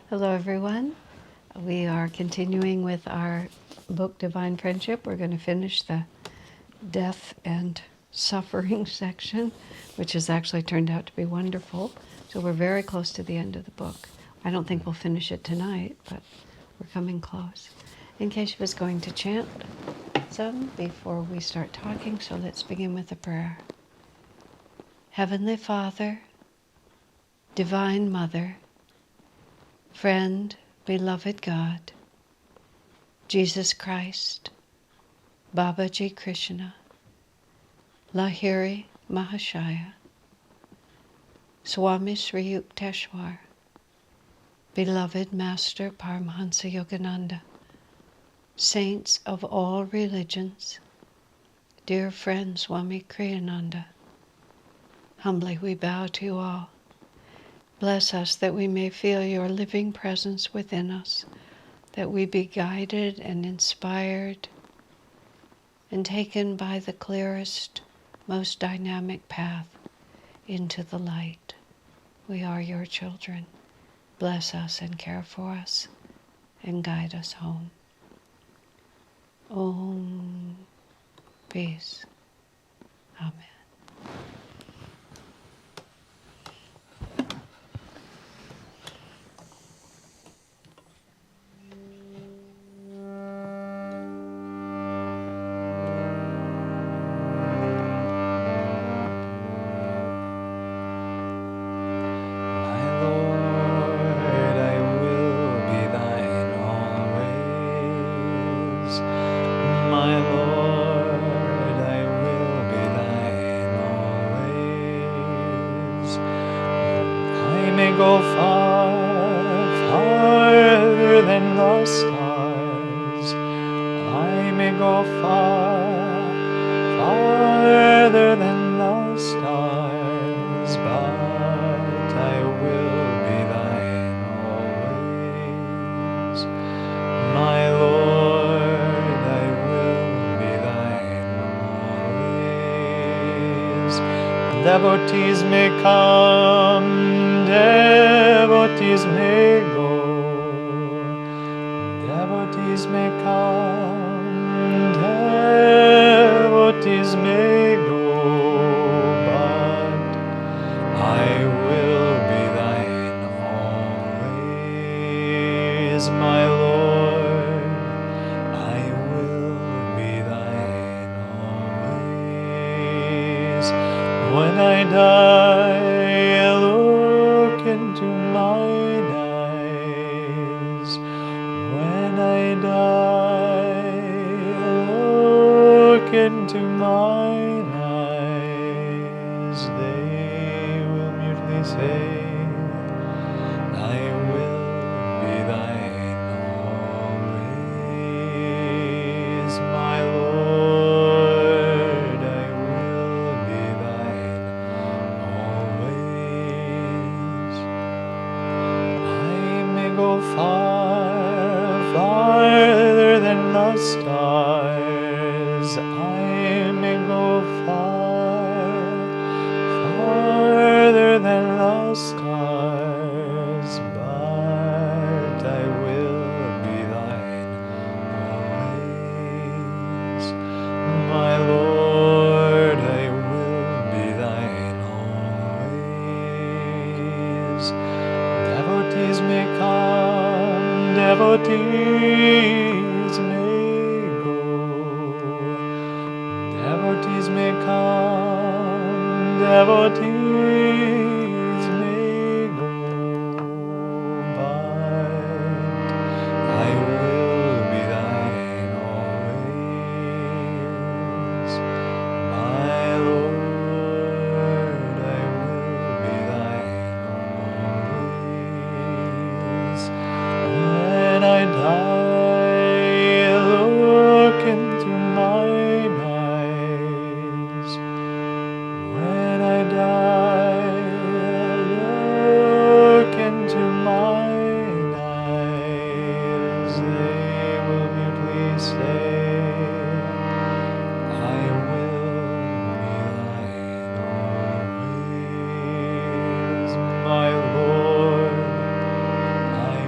Hello, everyone. We are continuing with our book, Divine Friendship. We're going to finish the death and suffering section, which has actually turned out to be wonderful. So we're very close to the end of the book. I don't think we'll finish it tonight, but we're coming close. In case you was going to chant some before we start talking, so let's begin with a prayer. Heavenly Father, Divine Mother, Friend, Beloved God, Jesus Christ, Babaji Krishna, Lahiri Mahashaya, Swami Sri Yukteswar, Beloved Master Paramahansa Yogananda, Saints of all religions, dear friend Swami Kriyananda, humbly we bow to you all. Bless us that we may feel your living presence within us, that we be guided and inspired and taken by the clearest, most dynamic path into the light. We are your children. Bless us and care for us and guide us home. Om. Peace. Amen. Go far, farther than the stars. I may go far, farther than the stars, but I will be thine always. My Lord, I will be thine always. Devotees may come, devotees may go, devotees may come, devotees may go, but I will be thine always, my Lord, I will be thine always. When I die, into mine eyes. When I die, look into mine eyes. They will mutely say, I will be thine always, my Lord, I will be thine always. Go far, farther than the stars. I may go far, farther than the stars, but I will be thine always. My Lord, I will be thine always. Devotees may come, devotees may go, devotees may come, devotees may go, but I will be thine always, my Lord, I will be thine always. When I die, look into mine eyes. When I die, look into mine eyes. They will mutely say, I will be thine always, my Lord. I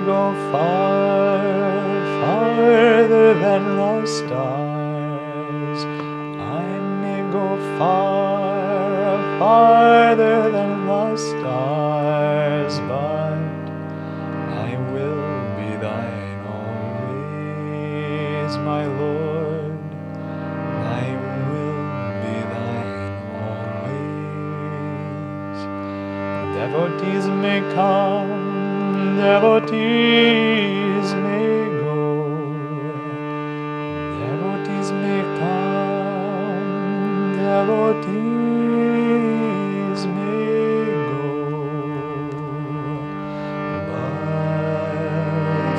go far, farther than the stars. I may go far, farther than the stars, but I will be thine always, my Lord. I will be thine always. Devotees may come, devotees may go. Devotees may come, devotees may go. But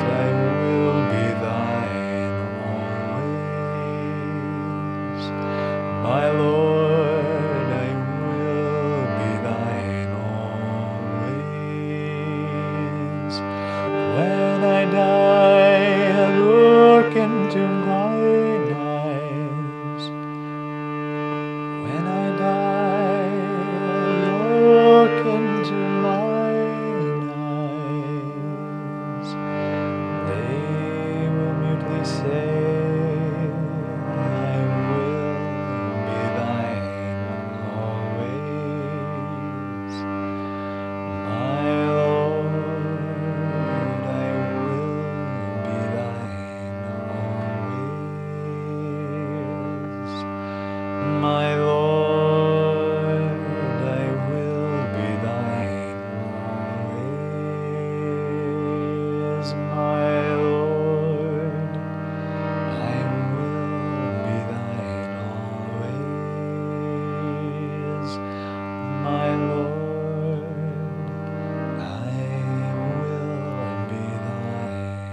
I will be thine always. My Lord, I will be thine always. When I die, look into mine eyes. When I die, look into mine eyes. They will mutely say, I will be thine always. My Lord, I will be thine always. My Lord, I will be thine always. My Lord, I will be thine always. My Lord, I will be thine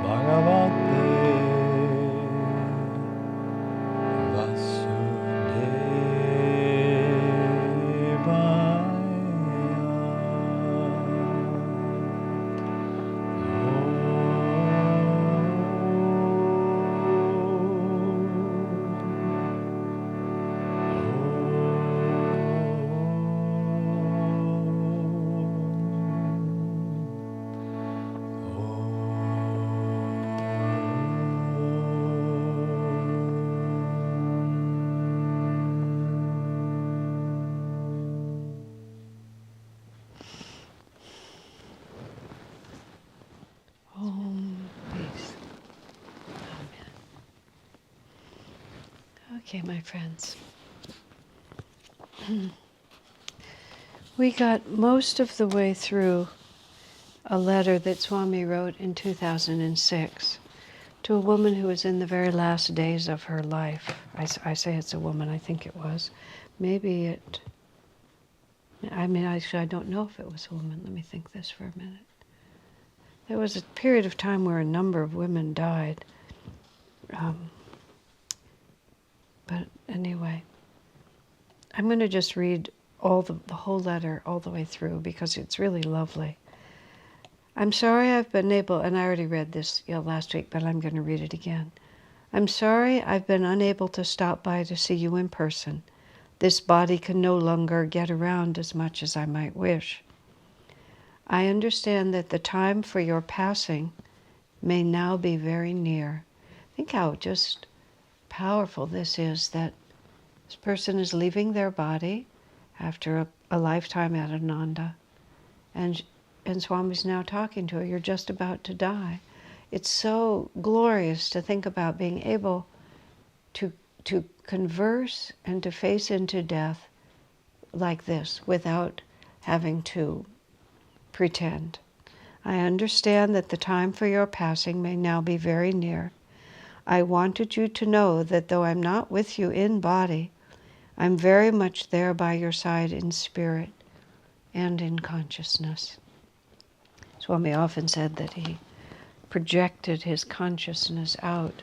Bhagavate Okay, my friends. We got most of the way through a letter that Swami wrote in 2006 to a woman who was in the very last days of her life. I say it's a woman, I think it was. Actually, I don't know if it was a woman. Let me think this for a minute. There was a period of time where a number of women died. But anyway, I'm going to just read the whole letter all the way through because it's really lovely. I'm sorry I've been able, and I already read this last week, but I'm going to read it again. I'm sorry I've been unable to stop by to see you in person. This body can no longer get around as much as I might wish. I understand that the time for your passing may now be very near. Think how just powerful this is, that this person is leaving their body after a lifetime at Ananda, and Swami's now talking to her. You're just about to die. It's so glorious to think about being able to converse and to face into death like this without having to pretend. I understand that the time for your passing may now be very near. I wanted you to know that though I'm not with you in body, I'm very much there by your side in spirit and in consciousness. Swami often said that he projected his consciousness out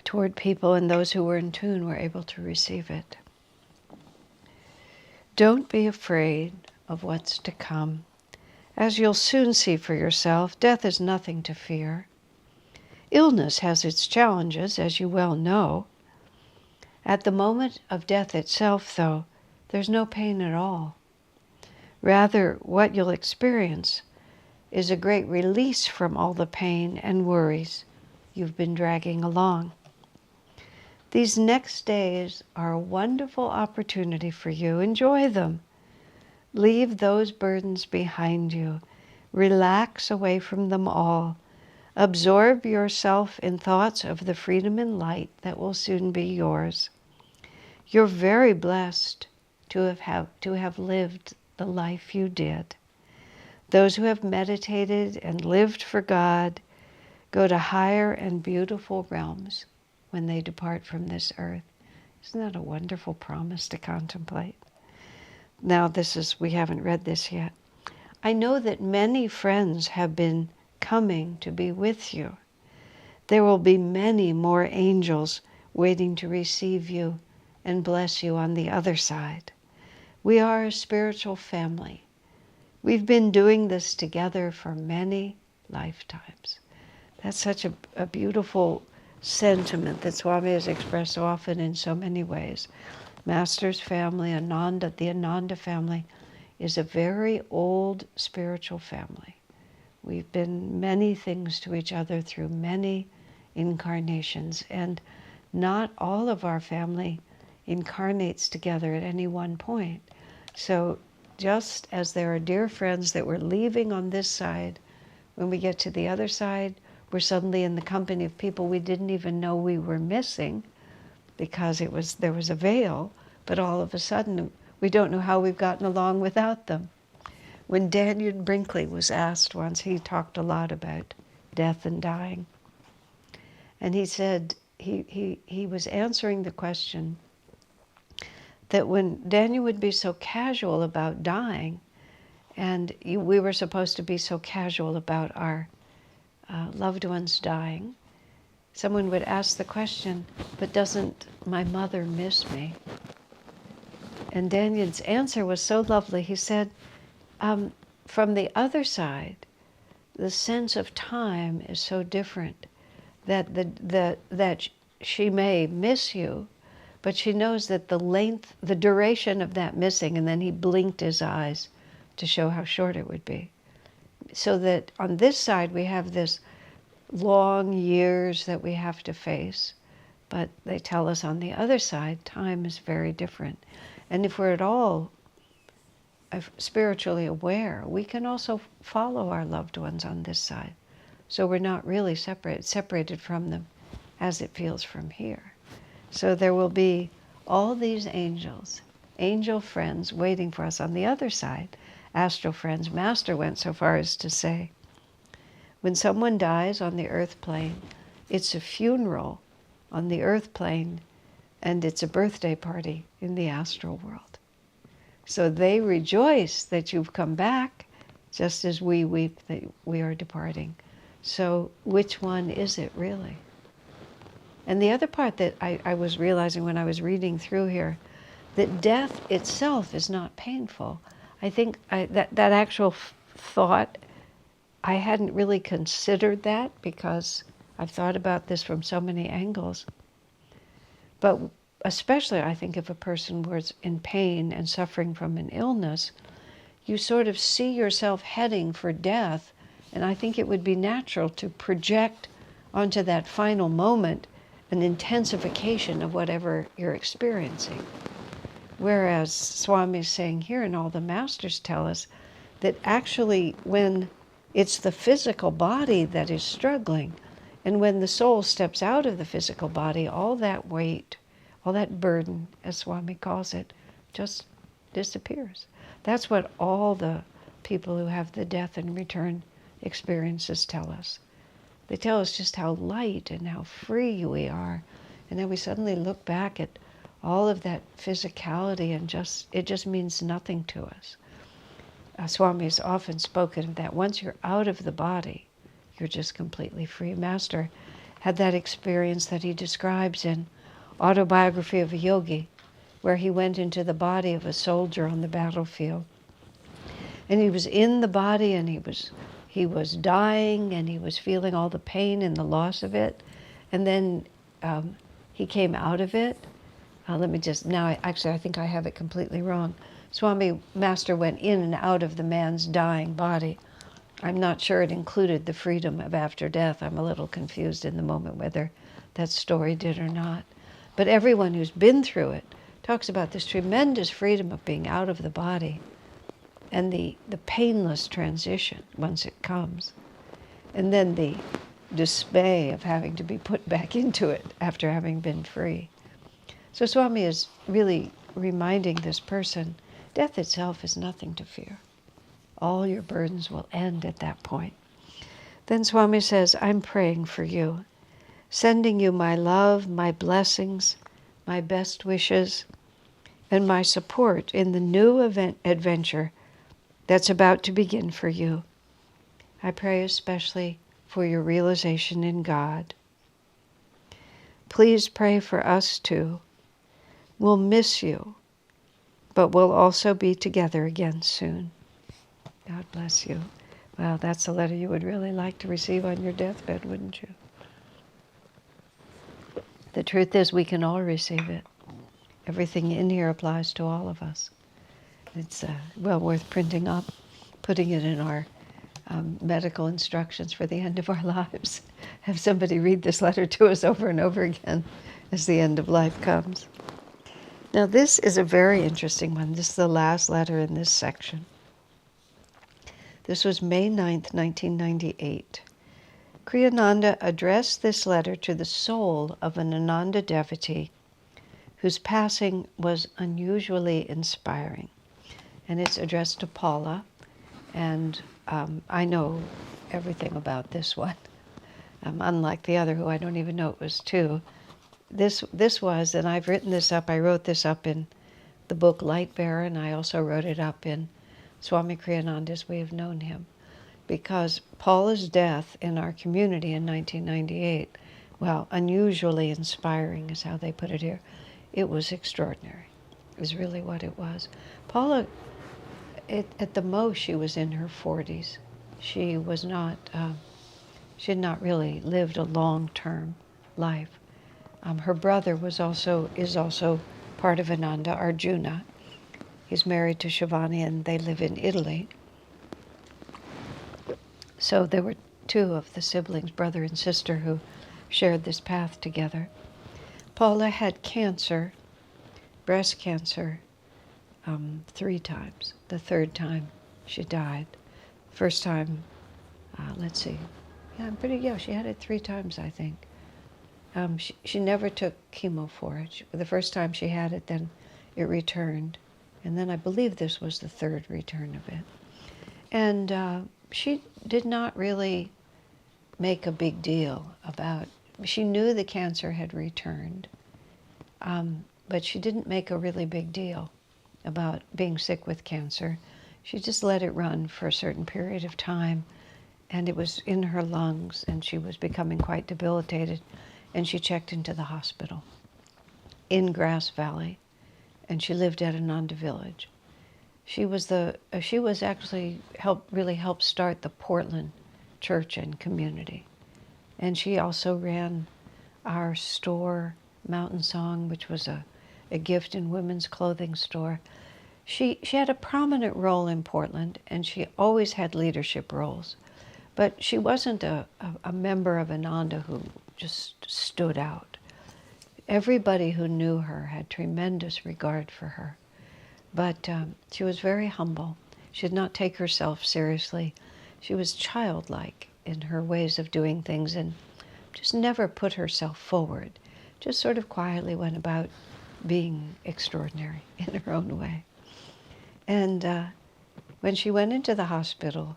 toward people, and those who were in tune were able to receive it. Don't be afraid of what's to come. As you'll soon see for yourself, death is nothing to fear. Illness has its challenges, as you well know. At the moment of death itself, though, there's no pain at all. Rather, what you'll experience is a great release from all the pain and worries you've been dragging along. These next days are a wonderful opportunity for you. Enjoy them. Leave those burdens behind you. Relax away from them all. Absorb yourself in thoughts of the freedom and light that will soon be yours. You're very blessed to have lived the life you did. Those who have meditated and lived for God go to higher and beautiful realms when they depart from this earth. Isn't that a wonderful promise to contemplate? Now we haven't read this yet. I know that many friends have been coming to be with you. There will be many more angels waiting to receive you and bless you on the other side. We are a spiritual family. We've been doing this together for many lifetimes. That's such a beautiful sentiment that Swami has expressed often in so many ways. Master's family, the Ananda family, is a very old spiritual family. We've been many things to each other through many incarnations, and not all of our family incarnates together at any one point. So just as there are dear friends that we're leaving on this side, when we get to the other side, we're suddenly in the company of people we didn't even know we were missing because there was a veil, but all of a sudden we don't know how we've gotten along without them. When Daniel Brinkley was asked once, he talked a lot about death and dying. And he said, he was answering the question that when Daniel would be so casual about dying, and we were supposed to be so casual about our loved ones dying, someone would ask the question, but doesn't my mother miss me? And Daniel's answer was so lovely. He said, from the other side, the sense of time is so different that she may miss you, but she knows that the duration of that missing, and then he blinked his eyes to show how short it would be. So that on this side we have this long years that we have to face, but they tell us on the other side time is very different. And if we're at all spiritually aware, we can also follow our loved ones on this side. So we're not really separated from them as it feels from here. So there will be all these angels, angel friends waiting for us on the other side, astral friends. Master went so far as to say, when someone dies on the earth plane, it's a funeral on the earth plane, and it's a birthday party in the astral world. So they rejoice that you've come back, just as we weep that we are departing. So which one is it really? And the other part that I was realizing when I was reading through here, that death itself is not painful. I think that actual thought, I hadn't really considered that because I've thought about this from so many angles. But especially, I think, if a person was in pain and suffering from an illness, you sort of see yourself heading for death, and I think it would be natural to project onto that final moment an intensification of whatever you're experiencing. Whereas Swami is saying here, and all the masters tell us, that actually when it's the physical body that is struggling, and when the soul steps out of the physical body, all that weight, all that burden, as Swami calls it, just disappears. That's what all the people who have the death and return experiences tell us. They tell us just how light and how free we are. And then we suddenly look back at all of that physicality and it just means nothing to us. Swami has often spoken of that. Once you're out of the body, you're just completely free. Master had that experience that he describes in Autobiography of a Yogi, where he went into the body of a soldier on the battlefield. And he was in the body, and he was dying, and he was feeling all the pain and the loss of it. And then he came out of it. I think I have it completely wrong. Swami Master went in and out of the man's dying body. I'm not sure it included the freedom of after death. I'm a little confused in the moment whether that story did or not. But everyone who's been through it talks about this tremendous freedom of being out of the body and the painless transition once it comes. And then the dismay of having to be put back into it after having been free. So Swami is really reminding this person, death itself is nothing to fear. All your burdens will end at that point. Then Swami says, I'm praying for you, sending you my love, my blessings, my best wishes, and my support in the new adventure that's about to begin for you. I pray especially for your realization in God. Please pray for us too. We'll miss you, but we'll also be together again soon. God bless you. Well, that's a letter you would really like to receive on your deathbed, wouldn't you? The truth is, we can all receive it. Everything in here applies to all of us. It's well worth printing up, putting it in our medical instructions for the end of our lives. Have somebody read this letter to us over and over again as the end of life comes. Now, this is a very interesting one. This is the last letter in this section. This was May 9th, 1998. Kriyananda addressed this letter to the soul of an Ananda devotee whose passing was unusually inspiring. And it's addressed to Paula, and I know everything about this one. Unlike the other, who I don't even know it was to. This was, and I've written this up, I wrote this up in the book Light Bearer, and I also wrote it up in Swami Kriyananda's We Have Known Him. Because Paula's death in our community in 1998, well, unusually inspiring is how they put it here. It was extraordinary, is really what it was. Paula, at the most, she was in her 40s. She was not, she had not really lived a long-term life. Her brother is also part of Ananda, Arjuna. He's married to Shivani, and they live in Italy. So there were two of the siblings, brother and sister, who shared this path together. Paula had cancer, breast cancer, 3 times. The 3rd time she died. First time, let's see. Yeah, she had it 3 times, I think. she never took chemo for it. The first time she had it, then it returned. And then I believe this was the third return of it. And she did not really make a big deal about, she knew the cancer had returned, but she didn't make a really big deal about being sick with cancer. She just let it run for a certain period of time, and it was in her lungs, and she was becoming quite debilitated, and she checked into the hospital in Grass Valley, and she lived at Ananda Village. She was actually really helped start the Portland church and community. And she also ran our store, Mountain Song, which was a gift and women's clothing store. She had a prominent role in Portland, and she always had leadership roles. But she wasn't a member of Ananda who just stood out. Everybody who knew her had tremendous regard for her. But she was very humble. She did not take herself seriously. She was childlike in her ways of doing things and just never put herself forward. Just sort of quietly went about being extraordinary in her own way. And when she went into the hospital,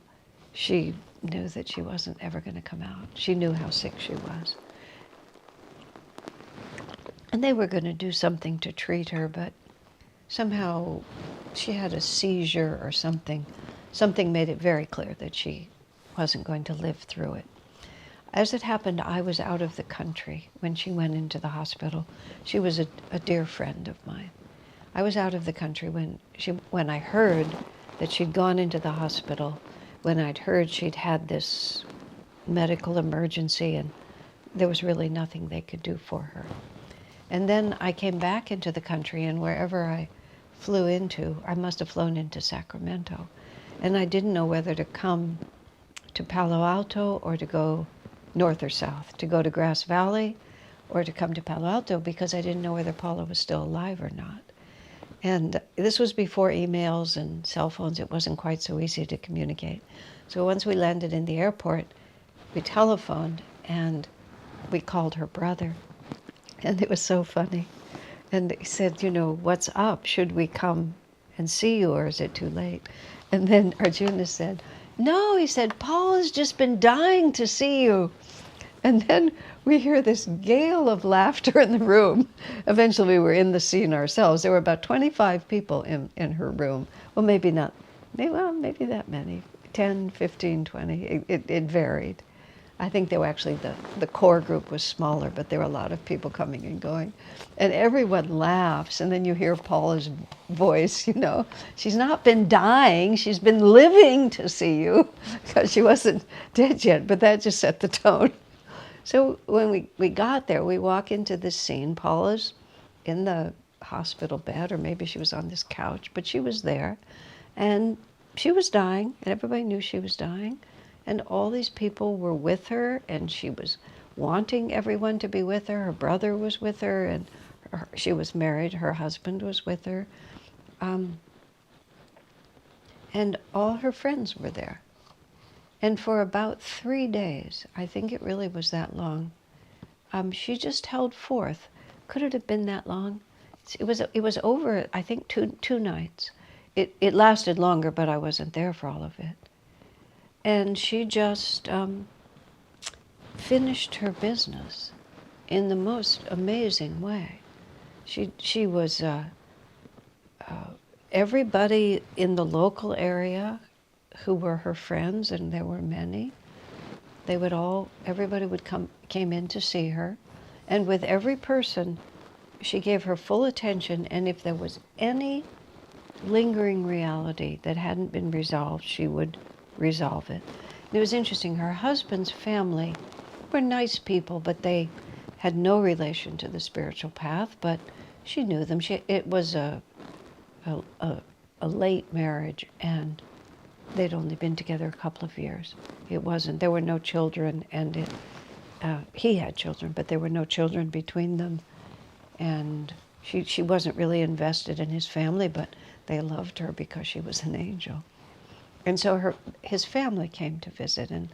she knew that she wasn't ever going to come out. She knew how sick she was. And they were going to do something to treat her, but somehow she had a seizure or something. Something made it very clear that she wasn't going to live through it. As it happened, I was out of the country when she went into the hospital. She was a dear friend of mine. I was out of the country when I heard that she'd gone into the hospital, when I'd heard she'd had this medical emergency and there was really nothing they could do for her. And then I came back into the country, and wherever I flew into, I must have flown into Sacramento. And I didn't know whether to come to Palo Alto or to go north or south, to go to Grass Valley or to come to Palo Alto, because I didn't know whether Paula was still alive or not. And this was before emails and cell phones. It wasn't quite so easy to communicate. So once we landed in the airport, we telephoned and we called her brother. And it was so funny. And he said, what's up? Should we come and see you, or is it too late? And then Arjuna said, no, he said, Paul has just been dying to see you. And then we hear this gale of laughter in the room. Eventually we were in the scene ourselves. There were about 25 people in her room. Well, maybe not, maybe that many, 10, 15, 20, it varied. I think they were actually, the core group was smaller, but there were a lot of people coming and going. And everyone laughs, and then you hear Paula's voice, she's not been dying, she's been living to see you, because she wasn't dead yet, but that just set the tone. So when we got there, we walk into this scene. Paula's in the hospital bed, or maybe she was on this couch, but she was there, and she was dying, and everybody knew she was dying. And all these people were with her, and she was wanting everyone to be with her. Her brother was with her, and she was married. Her husband was with her. And all her friends were there. And for about 3 days, I think it really was that long, she just held forth. Could it have been that long? It was over, I think, two nights. It lasted longer, but I wasn't there for all of it. And she just finished her business in the most amazing way. She was, everybody in the local area who were her friends, and there were many, everybody came in to see her. And with every person, she gave her full attention, and if there was any lingering reality that hadn't been resolved, she would resolve it. And it was interesting, her husband's family were nice people, but they had no relation to the spiritual path, but she knew them. It was a late marriage, and they'd only been together a couple of years. There were no children, and he had children, but there were no children between them. And she wasn't really invested in his family, but they loved her because she was an angel. And so his family came to visit, and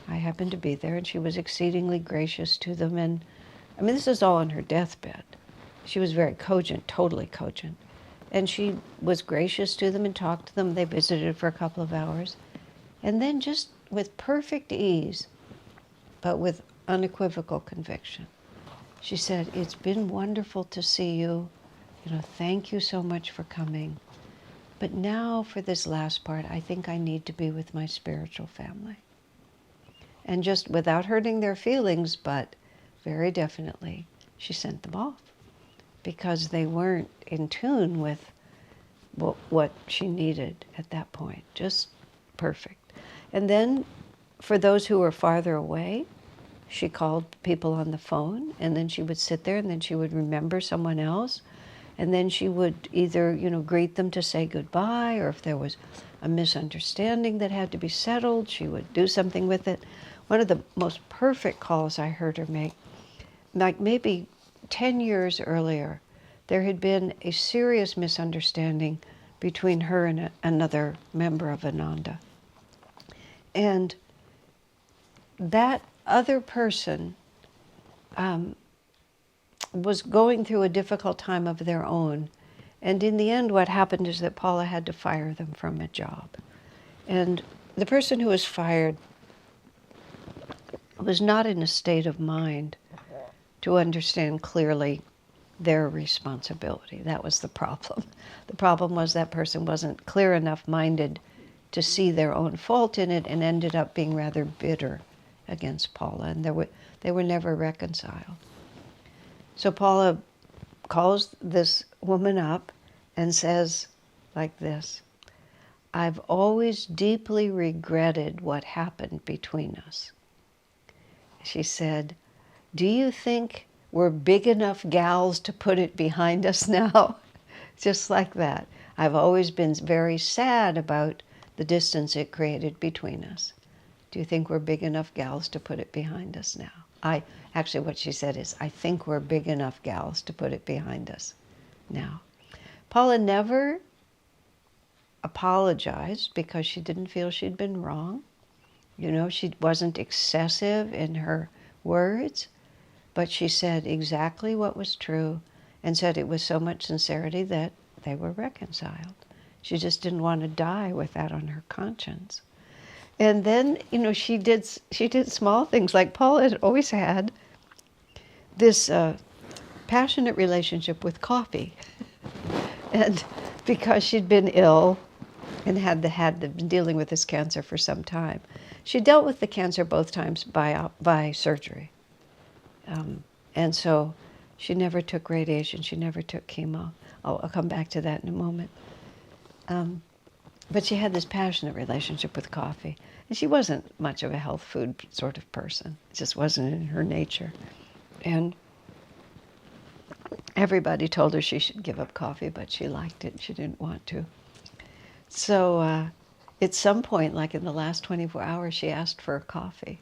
I happened to be there, and she was exceedingly gracious to them. And I mean, this is all on her deathbed. She was very cogent, totally cogent. And she was gracious to them and talked to them. They visited for a couple of hours. And then just with perfect ease, but with unequivocal conviction, she said, "It's been wonderful to see you. Thank you so much for coming. But now for this last part, I think I need to be with my spiritual family." And just without hurting their feelings, but very definitely, she sent them off because they weren't in tune with what she needed at that point. Just perfect. And then for those who were farther away, she called people on the phone, and then she would sit there, and then she would remember someone else, and then she would either, greet them to say goodbye, or if there was a misunderstanding that had to be settled, she would do something with it. One of the most perfect calls I heard her make, like maybe 10 years earlier, there had been a serious misunderstanding between her and another member of Ananda. And that other person was going through a difficult time of their own. And in the end, what happened is that Paula had to fire them from a job. And the person who was fired was not in a state of mind to understand clearly their responsibility. That was the problem. The problem was that person wasn't clear enough minded to see their own fault in it, and ended up being rather bitter against Paula, and they were never reconciled. So Paula calls this woman up and says like this, "I've always deeply regretted what happened between us." She said, "Do you think we're big enough gals to put it behind us now?" Just like that. "I've always been very sad about the distance it created between us. Do you think we're big enough gals to put it behind us now?" Actually, what she said is, "I think we're big enough gals to put it behind us now." Paula never apologized because she didn't feel she'd been wrong. She wasn't excessive in her words, but she said exactly what was true and said it with so much sincerity that they were reconciled. She just didn't want to die with that on her conscience. And then, she did small things. Like Paula had always had this passionate relationship with coffee. And because she'd been ill and had been dealing with this cancer for some time, she dealt with the cancer both times by surgery. And so she never took radiation. She never took chemo. I'll come back to that in a moment. But she had this passionate relationship with coffee. And she wasn't much of a health food sort of person. It just wasn't in her nature. And everybody told her she should give up coffee, but she liked it. She didn't want to. So at some point, like in the last 24 hours, she asked for a coffee.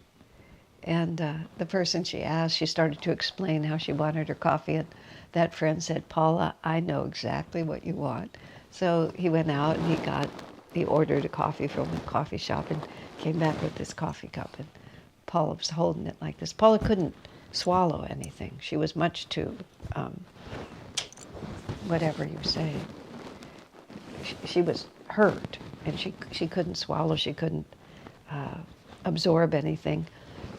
And the person she asked, she started to explain how she wanted her coffee. And that friend said, "Paula, I know exactly what you want." So he went out and he ordered a coffee from a coffee shop and came back with this coffee cup. And Paula was holding it like this. Paula couldn't swallow anything. She was much too, whatever you say. She was hurt, and she couldn't swallow. She couldn't absorb anything.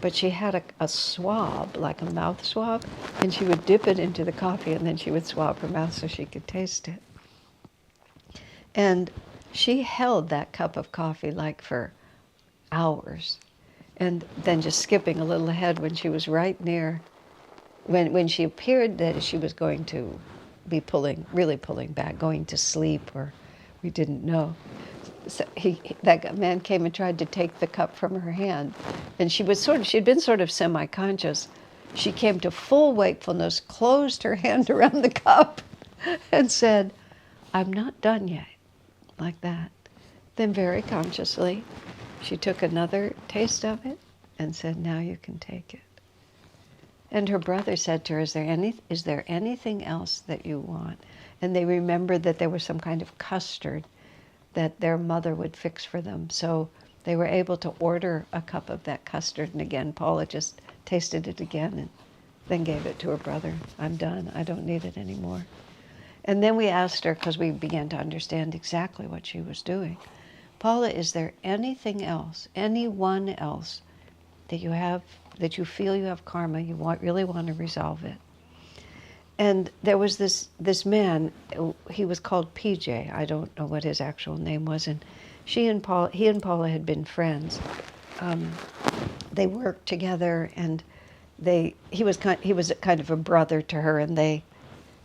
But she had a swab, like a mouth swab, and she would dip it into the coffee, and then she would swab her mouth so she could taste it. And she held that cup of coffee like for hours. And then just skipping a little ahead, when she was right near, when she appeared that she was going to be really pulling back, going to sleep, or we didn't know. So that man came and tried to take the cup from her hand. And she'd been sort of semi-conscious. She came to full wakefulness, closed her hand around the cup, and said, "I'm not done yet," like that. Then very consciously, she took another taste of it and said, "Now you can take it." And her brother said to her, is there anything else that you want? And they remembered that there was some kind of custard that their mother would fix for them. So they were able to order a cup of that custard. And again, Paula just tasted it again and then gave it to her brother. I'm done. I don't need it anymore. And then we asked her, because we began to understand exactly what she was doing, Paula, is there anything else, anyone else that you have, that you feel you have karma, you really want to resolve it? And there was this man, he was called PJ. I don't know what his actual name was. And he and Paula had been friends. They worked together, and he was kind of a brother to her, and they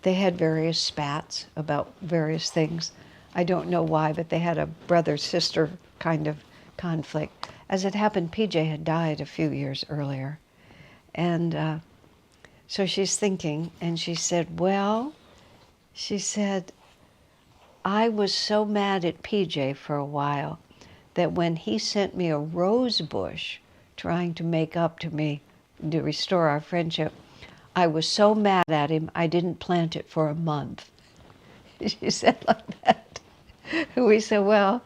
had various spats about various things. I don't know why, but they had a brother-sister kind of conflict. As it happened, PJ had died a few years earlier. And so she's thinking, and she said, I was so mad at PJ for a while that when he sent me a rose bush trying to make up to me, to restore our friendship, I was so mad at him, I didn't plant it for a month. She said like that. We said, well,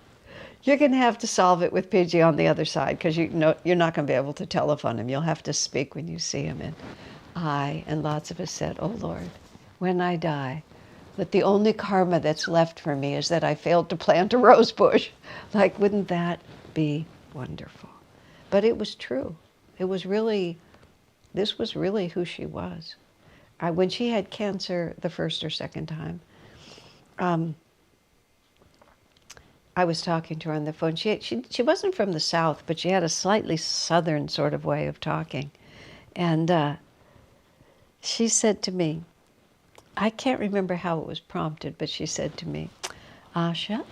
you're going to have to solve it with PJ on the other side, because you're not going to be able to telephone him. You'll have to speak when you see him. And lots of us said, oh Lord, when I die, that the only karma that's left for me is that I failed to plant a rose bush. Like, wouldn't that be wonderful? But it was true. This was really who she was. When she had cancer the first or second time, I was talking to her on the phone. She wasn't from the South, but she had a slightly Southern sort of way of talking. And she said to me, I can't remember how it was prompted, but she said to me, Asha,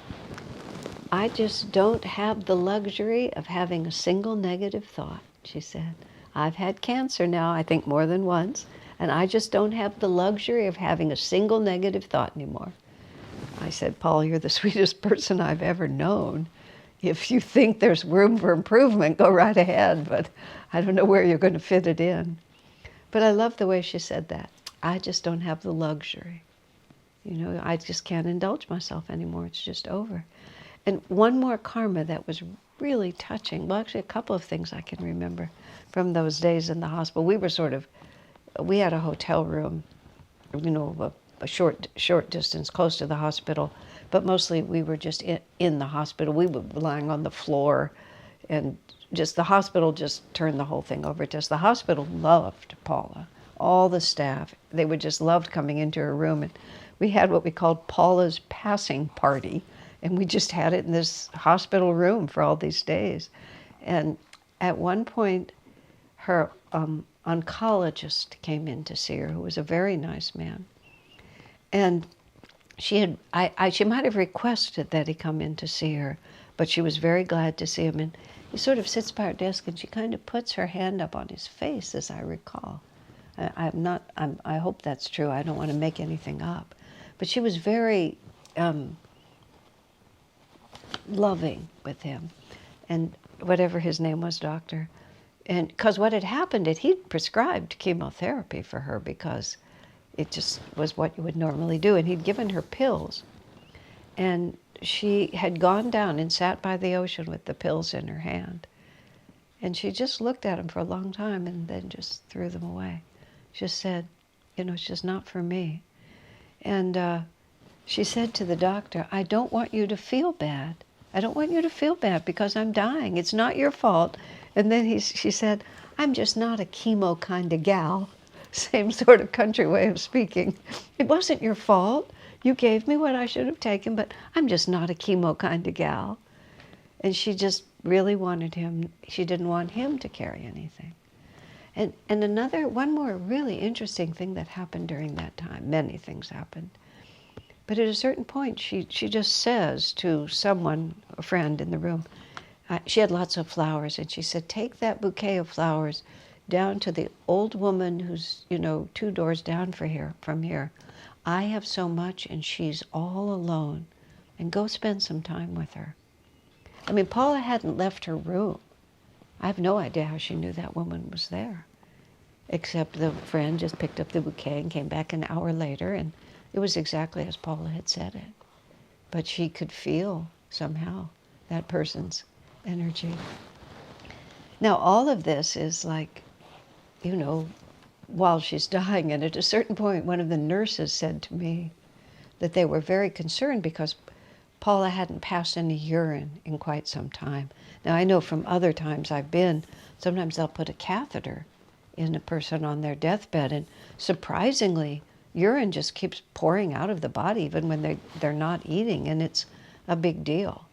I just don't have the luxury of having a single negative thought, she said. I've had cancer now, I think more than once, and I just don't have the luxury of having a single negative thought anymore. I said, Paul, you're the sweetest person I've ever known. If you think there's room for improvement, go right ahead, but I don't know where you're going to fit it in. But I love the way she said that. I just don't have the luxury. I just can't indulge myself anymore. It's just over. And one more karma that was really touching. Well, actually, a couple of things I can remember from those days in the hospital. We had a hotel room, a short distance close to the hospital, but mostly we were just in the hospital. We were lying on the floor, and the hospital just turned the whole thing over to us. The hospital loved Paula. All the staff, they just loved coming into her room. And we had what we called Paula's passing party. And we just had it in this hospital room for all these days. And at one point, her oncologist came in to see her, who was a very nice man. And she might have requested that he come in to see her, but she was very glad to see him. And he sort of sits by her desk, and she kind of puts her hand up on his face, as I recall. I hope that's true. I don't want to make anything up. But she was very loving with him, and whatever his name was, doctor. And because what had happened, he'd prescribed chemotherapy for her because it just was what you would normally do. And he'd given her pills. And she had gone down and sat by the ocean with the pills in her hand. And she just looked at them for a long time and then just threw them away. Just said, it's just not for me. And she said to the doctor, I don't want you to feel bad. I don't want you to feel bad because I'm dying. It's not your fault. And then she said, I'm just not a chemo kind of gal. Same sort of country way of speaking. It wasn't your fault. You gave me what I should have taken, but I'm just not a chemo kind of gal. And she just really wanted him. She didn't want him to carry anything. And one more really interesting thing that happened during that time. Many things happened. But at a certain point, she just says to someone, a friend in the room, she had lots of flowers, and she said, take that bouquet of flowers down to the old woman who's, 2 doors down from here. I have so much, and she's all alone, and go spend some time with her. I mean, Paula hadn't left her room. I have no idea how she knew that woman was there, except the friend just picked up the bouquet and came back an hour later, and it was exactly as Paula had said it. But she could feel somehow that person's energy. Now, all of this is like, while she's dying. And at a certain point, one of the nurses said to me that they were very concerned because Paula hadn't passed any urine in quite some time. Now, I know from other times I've been, sometimes they'll put a catheter in a person on their deathbed, and surprisingly, urine just keeps pouring out of the body even when they're not eating, and it's a big deal.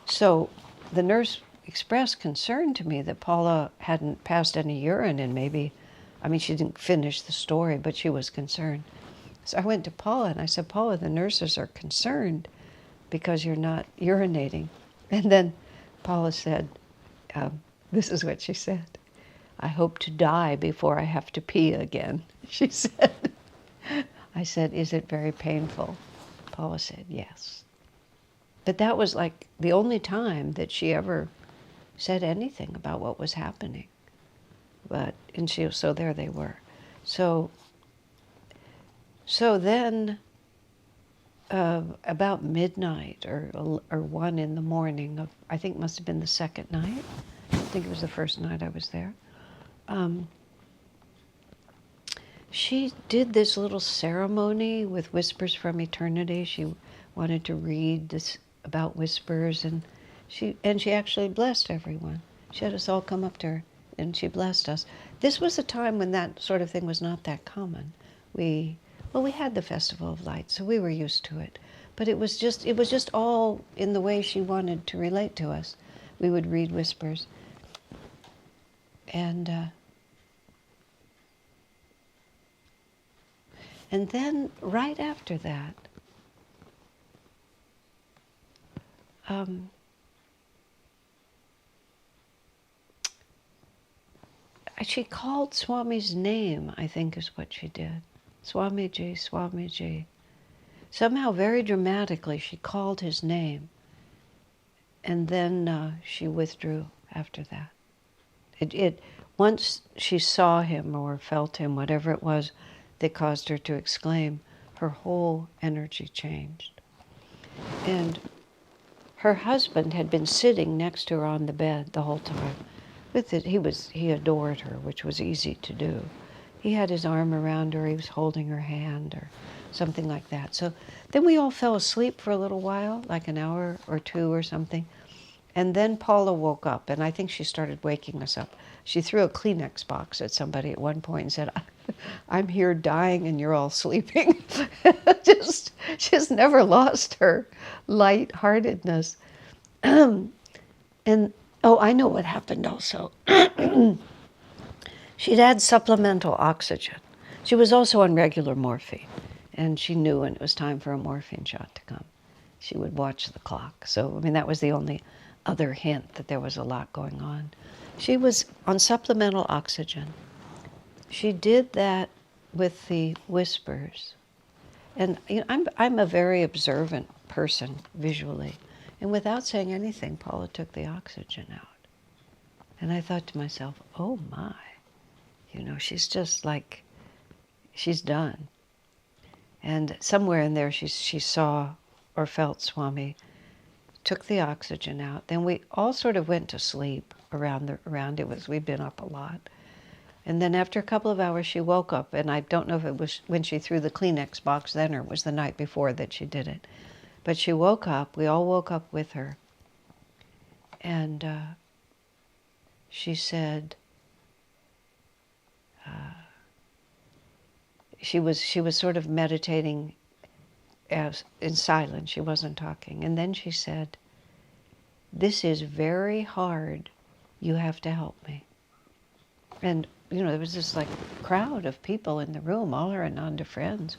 So the nurse expressed concern to me that Paula hadn't passed any urine, and maybe, I mean, she didn't finish the story, but she was concerned. So I went to Paula and I said, Paula, the nurses are concerned because you're not urinating. And then Paula said, this is what she said: I hope to die before I have to pee again, she said. I said, is it very painful? Paula said, yes. But that was like the only time that she ever said anything about what was happening. So there they were. So then about midnight or 1 in the morning of, I think it must have been the second night. I think it was the first night I was there. She did this little ceremony with Whispers from Eternity. She wanted to read this about whispers, and she actually blessed everyone. She had us all come up to her, and she blessed us. This was a time when that sort of thing was not that common. We had the Festival of Lights, so we were used to it. But it was just all in the way she wanted to relate to us. We would read whispers. And then right after that, she called Swami's name, I think is what she did. Swamiji, Swamiji. Somehow, very dramatically, she called his name. And then she withdrew after that. Once she saw him or felt him, whatever it was that caused her to exclaim, her whole energy changed. And her husband had been sitting next to her on the bed the whole time. He adored her, which was easy to do. He had his arm around her, he was holding her hand or something like that. So then we all fell asleep for a little while, like an hour or two or something. And then Paula woke up, and I think she started waking us up. She threw a Kleenex box at somebody at one point and said, I'm here dying and you're all sleeping. She's never lost her lightheartedness. I know what happened also. She'd had supplemental oxygen. She was also on regular morphine, and she knew when it was time for a morphine shot to come. She would watch the clock. So, I mean, that was the only other hint that there was a lot going on. She was on supplemental oxygen. She did that with the whispers. And I'm a very observant person visually. And without saying anything, Paula took the oxygen out. And I thought to myself, oh my, she's just like, she's done. And somewhere in there she saw or felt Swami, took the oxygen out. Then we all sort of went to sleep around it. We'd been up a lot. And then after a couple of hours she woke up, and I don't know if it was when she threw the Kleenex box then or it was the night before that she did it. But she woke up, we all woke up with her. And she said, she was sort of meditating in silence. She wasn't talking. And then she said, this is very hard. You have to help me. And, there was this like crowd of people in the room, all her Ananda friends.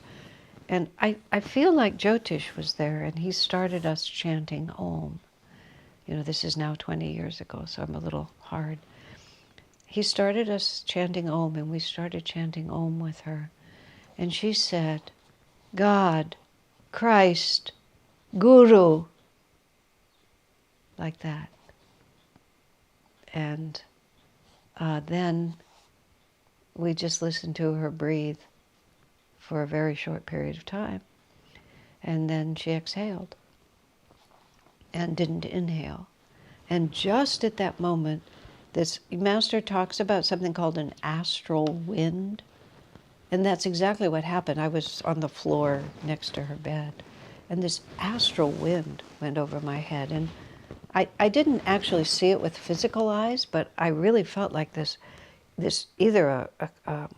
And I feel like Jyotish was there, and he started us chanting Om. This is now 20 years ago, so I'm a little hard. He started us chanting Om, and we started chanting Om with her. And she said, God, Christ, Guru, like that. And then we just listened to her breathe for a very short period of time. And then she exhaled and didn't inhale. And just at that moment, this master talks about something called an astral wind. And that's exactly what happened. I was on the floor next to her bed, and this astral wind went over my head. And I didn't actually see it with physical eyes, but I really felt like this either a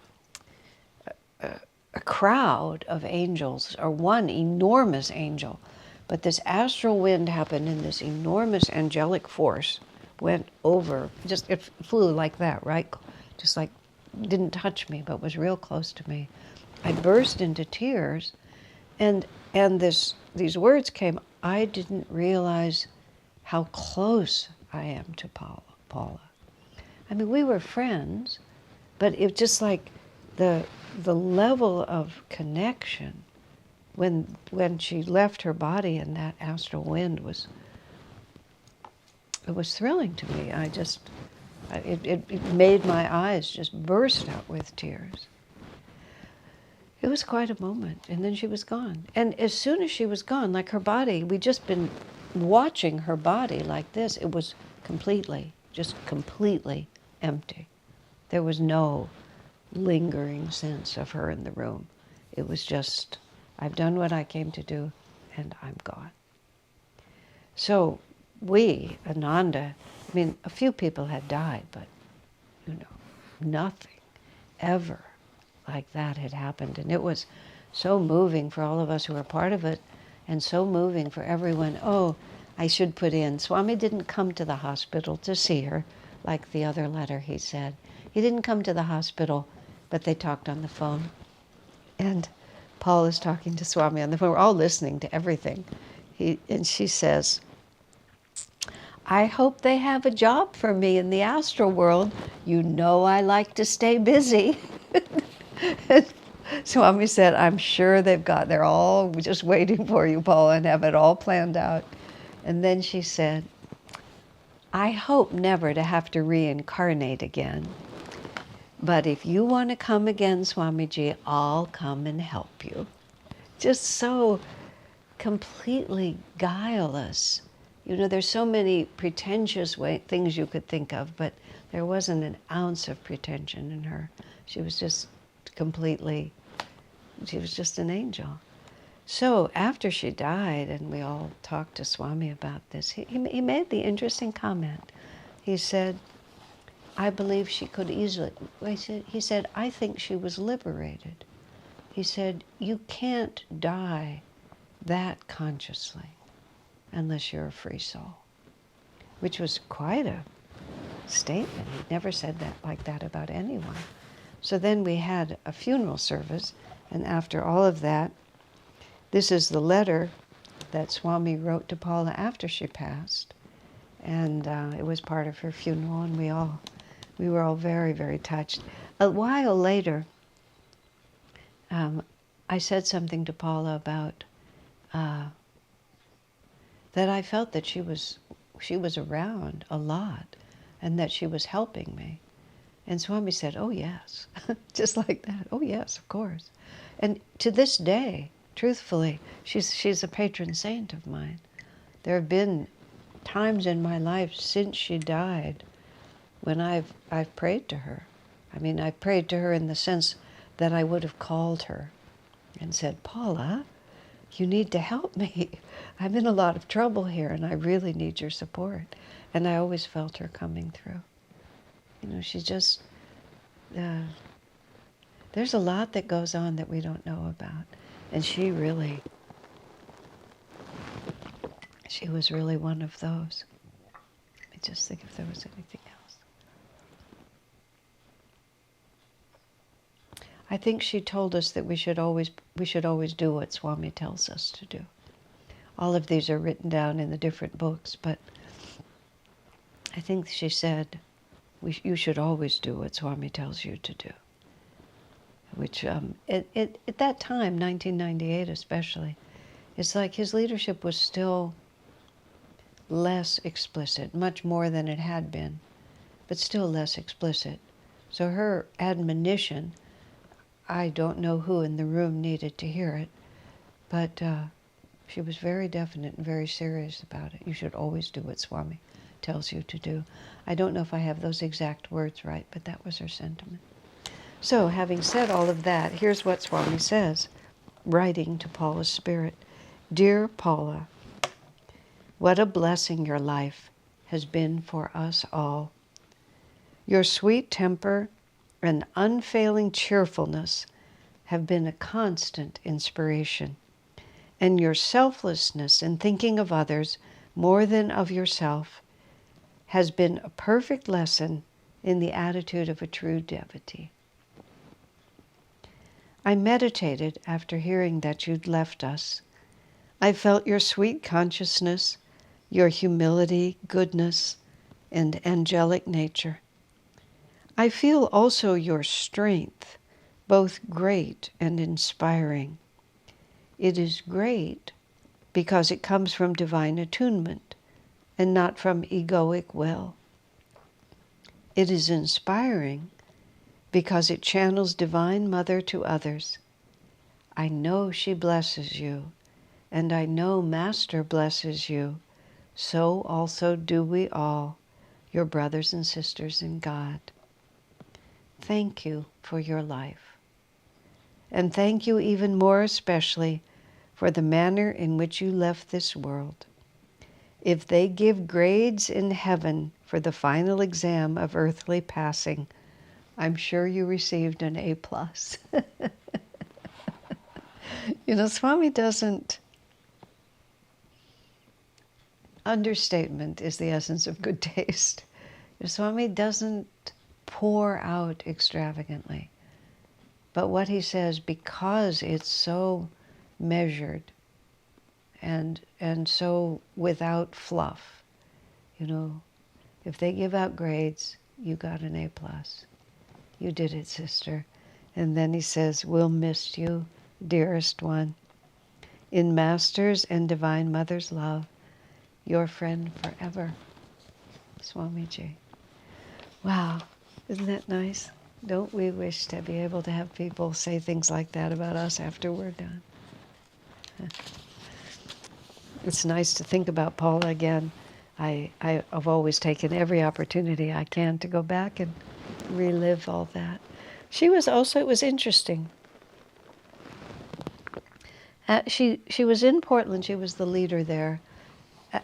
crowd of angels or one enormous angel. But this astral wind happened, and this enormous angelic force went over, just it flew like that, right? Just like didn't touch me, but was real close to me. I burst into tears, and these words came. I didn't realize how close I am to Paula. I mean, we were friends, but it just like the level of connection when she left her body and that astral wind it was thrilling to me. It made my eyes just burst out with tears. It was quite a moment, and then she was gone. And as soon as she was gone, like her body, we'd just been watching her body like this. It was just completely empty. There was no lingering sense of her in the room. It was just, I've done what I came to do, and I'm gone. So we, Ananda, I mean, a few people had died, but, nothing ever like that had happened. And it was so moving for all of us who were part of it, and so moving for everyone. Oh, I should put in, Swami didn't come to the hospital to see her, like the other letter he said. He didn't come to the hospital, but they talked on the phone. And Paul is talking to Swami on the phone. We're all listening to everything. And she says, I hope they have a job for me in the astral world. You know I like to stay busy. Swami said, I'm sure they're all just waiting for you, Paula, and have it all planned out. And then she said, I hope never to have to reincarnate again. But if you want to come again, Swamiji, I'll come and help you. Just so completely guileless. There's so many pretentious things you could think of, but there wasn't an ounce of pretension in her. She was just an angel. So after she died, and we all talked to Swami about this, he made the interesting comment. He said, I believe she could easily, he said, I think she was liberated. He said, you can't die that consciously unless you're a free soul, which was quite a statement. He'd never said that like that about anyone. So then we had a funeral service, and after all of that, this is the letter that Swami wrote to Paula after she passed, and it was part of her funeral, and we were all very, very touched. A while later, I said something to Paula about that I felt that she was around a lot, and that she was helping me. And Swami said, oh yes, just like that. Oh yes, of course. And to this day, truthfully, she's a patron saint of mine. There have been times in my life since she died when I've prayed to her. I mean, I prayed to her in the sense that I would have called her and said, Paula, you need to help me. I'm in a lot of trouble here, and I really need your support. And I always felt her coming through. She's just, there's a lot that goes on that we don't know about. And she was really one of those. Let me just think if there was anything else. I think she told us that we should always do what Swami tells us to do. All of these are written down in the different books, but I think she said, you should always do what Swami tells you to do. Which, at that time, 1998 especially, it's like his leadership was still less explicit, much more than it had been, but still less explicit. So her admonition, I don't know who in the room needed to hear it, but she was very definite and very serious about it. You should always do what Swami tells you to do. I don't know if I have those exact words right, but that was her sentiment. So, having said all of that, here's what Swami says, writing to Paula's spirit. Dear Paula, what a blessing your life has been for us all. Your sweet temper and unfailing cheerfulness have been a constant inspiration, and your selflessness in thinking of others more than of yourself has been a perfect lesson in the attitude of a true devotee. I meditated after hearing that you'd left us. I felt your sweet consciousness, your humility, goodness, and angelic nature. I feel also your strength, both great and inspiring. It is great because it comes from divine attunement and not from egoic will. It is inspiring because it channels Divine Mother to others. I know she blesses you, and I know Master blesses you. So also do we all, your brothers and sisters in God. Thank you for your life. And thank you even more especially for the manner in which you left this world. If they give grades in heaven for the final exam of earthly passing, I'm sure you received an A+. Swami doesn't, understatement is the essence of good taste. Swami doesn't pour out extravagantly. But what he says, because it's so measured and so without fluff, if they give out grades, you got an A+. You did it, sister. And then he says, we'll miss you, dearest one. In Master's and Divine Mother's love, your friend forever, Swamiji. Wow, isn't that nice? Don't we wish to be able to have people say things like that about us after we're done? It's nice to think about Paula again. I've always taken every opportunity I can to go back and relive all that. She was also, it was interesting. She was in Portland. She was the leader there.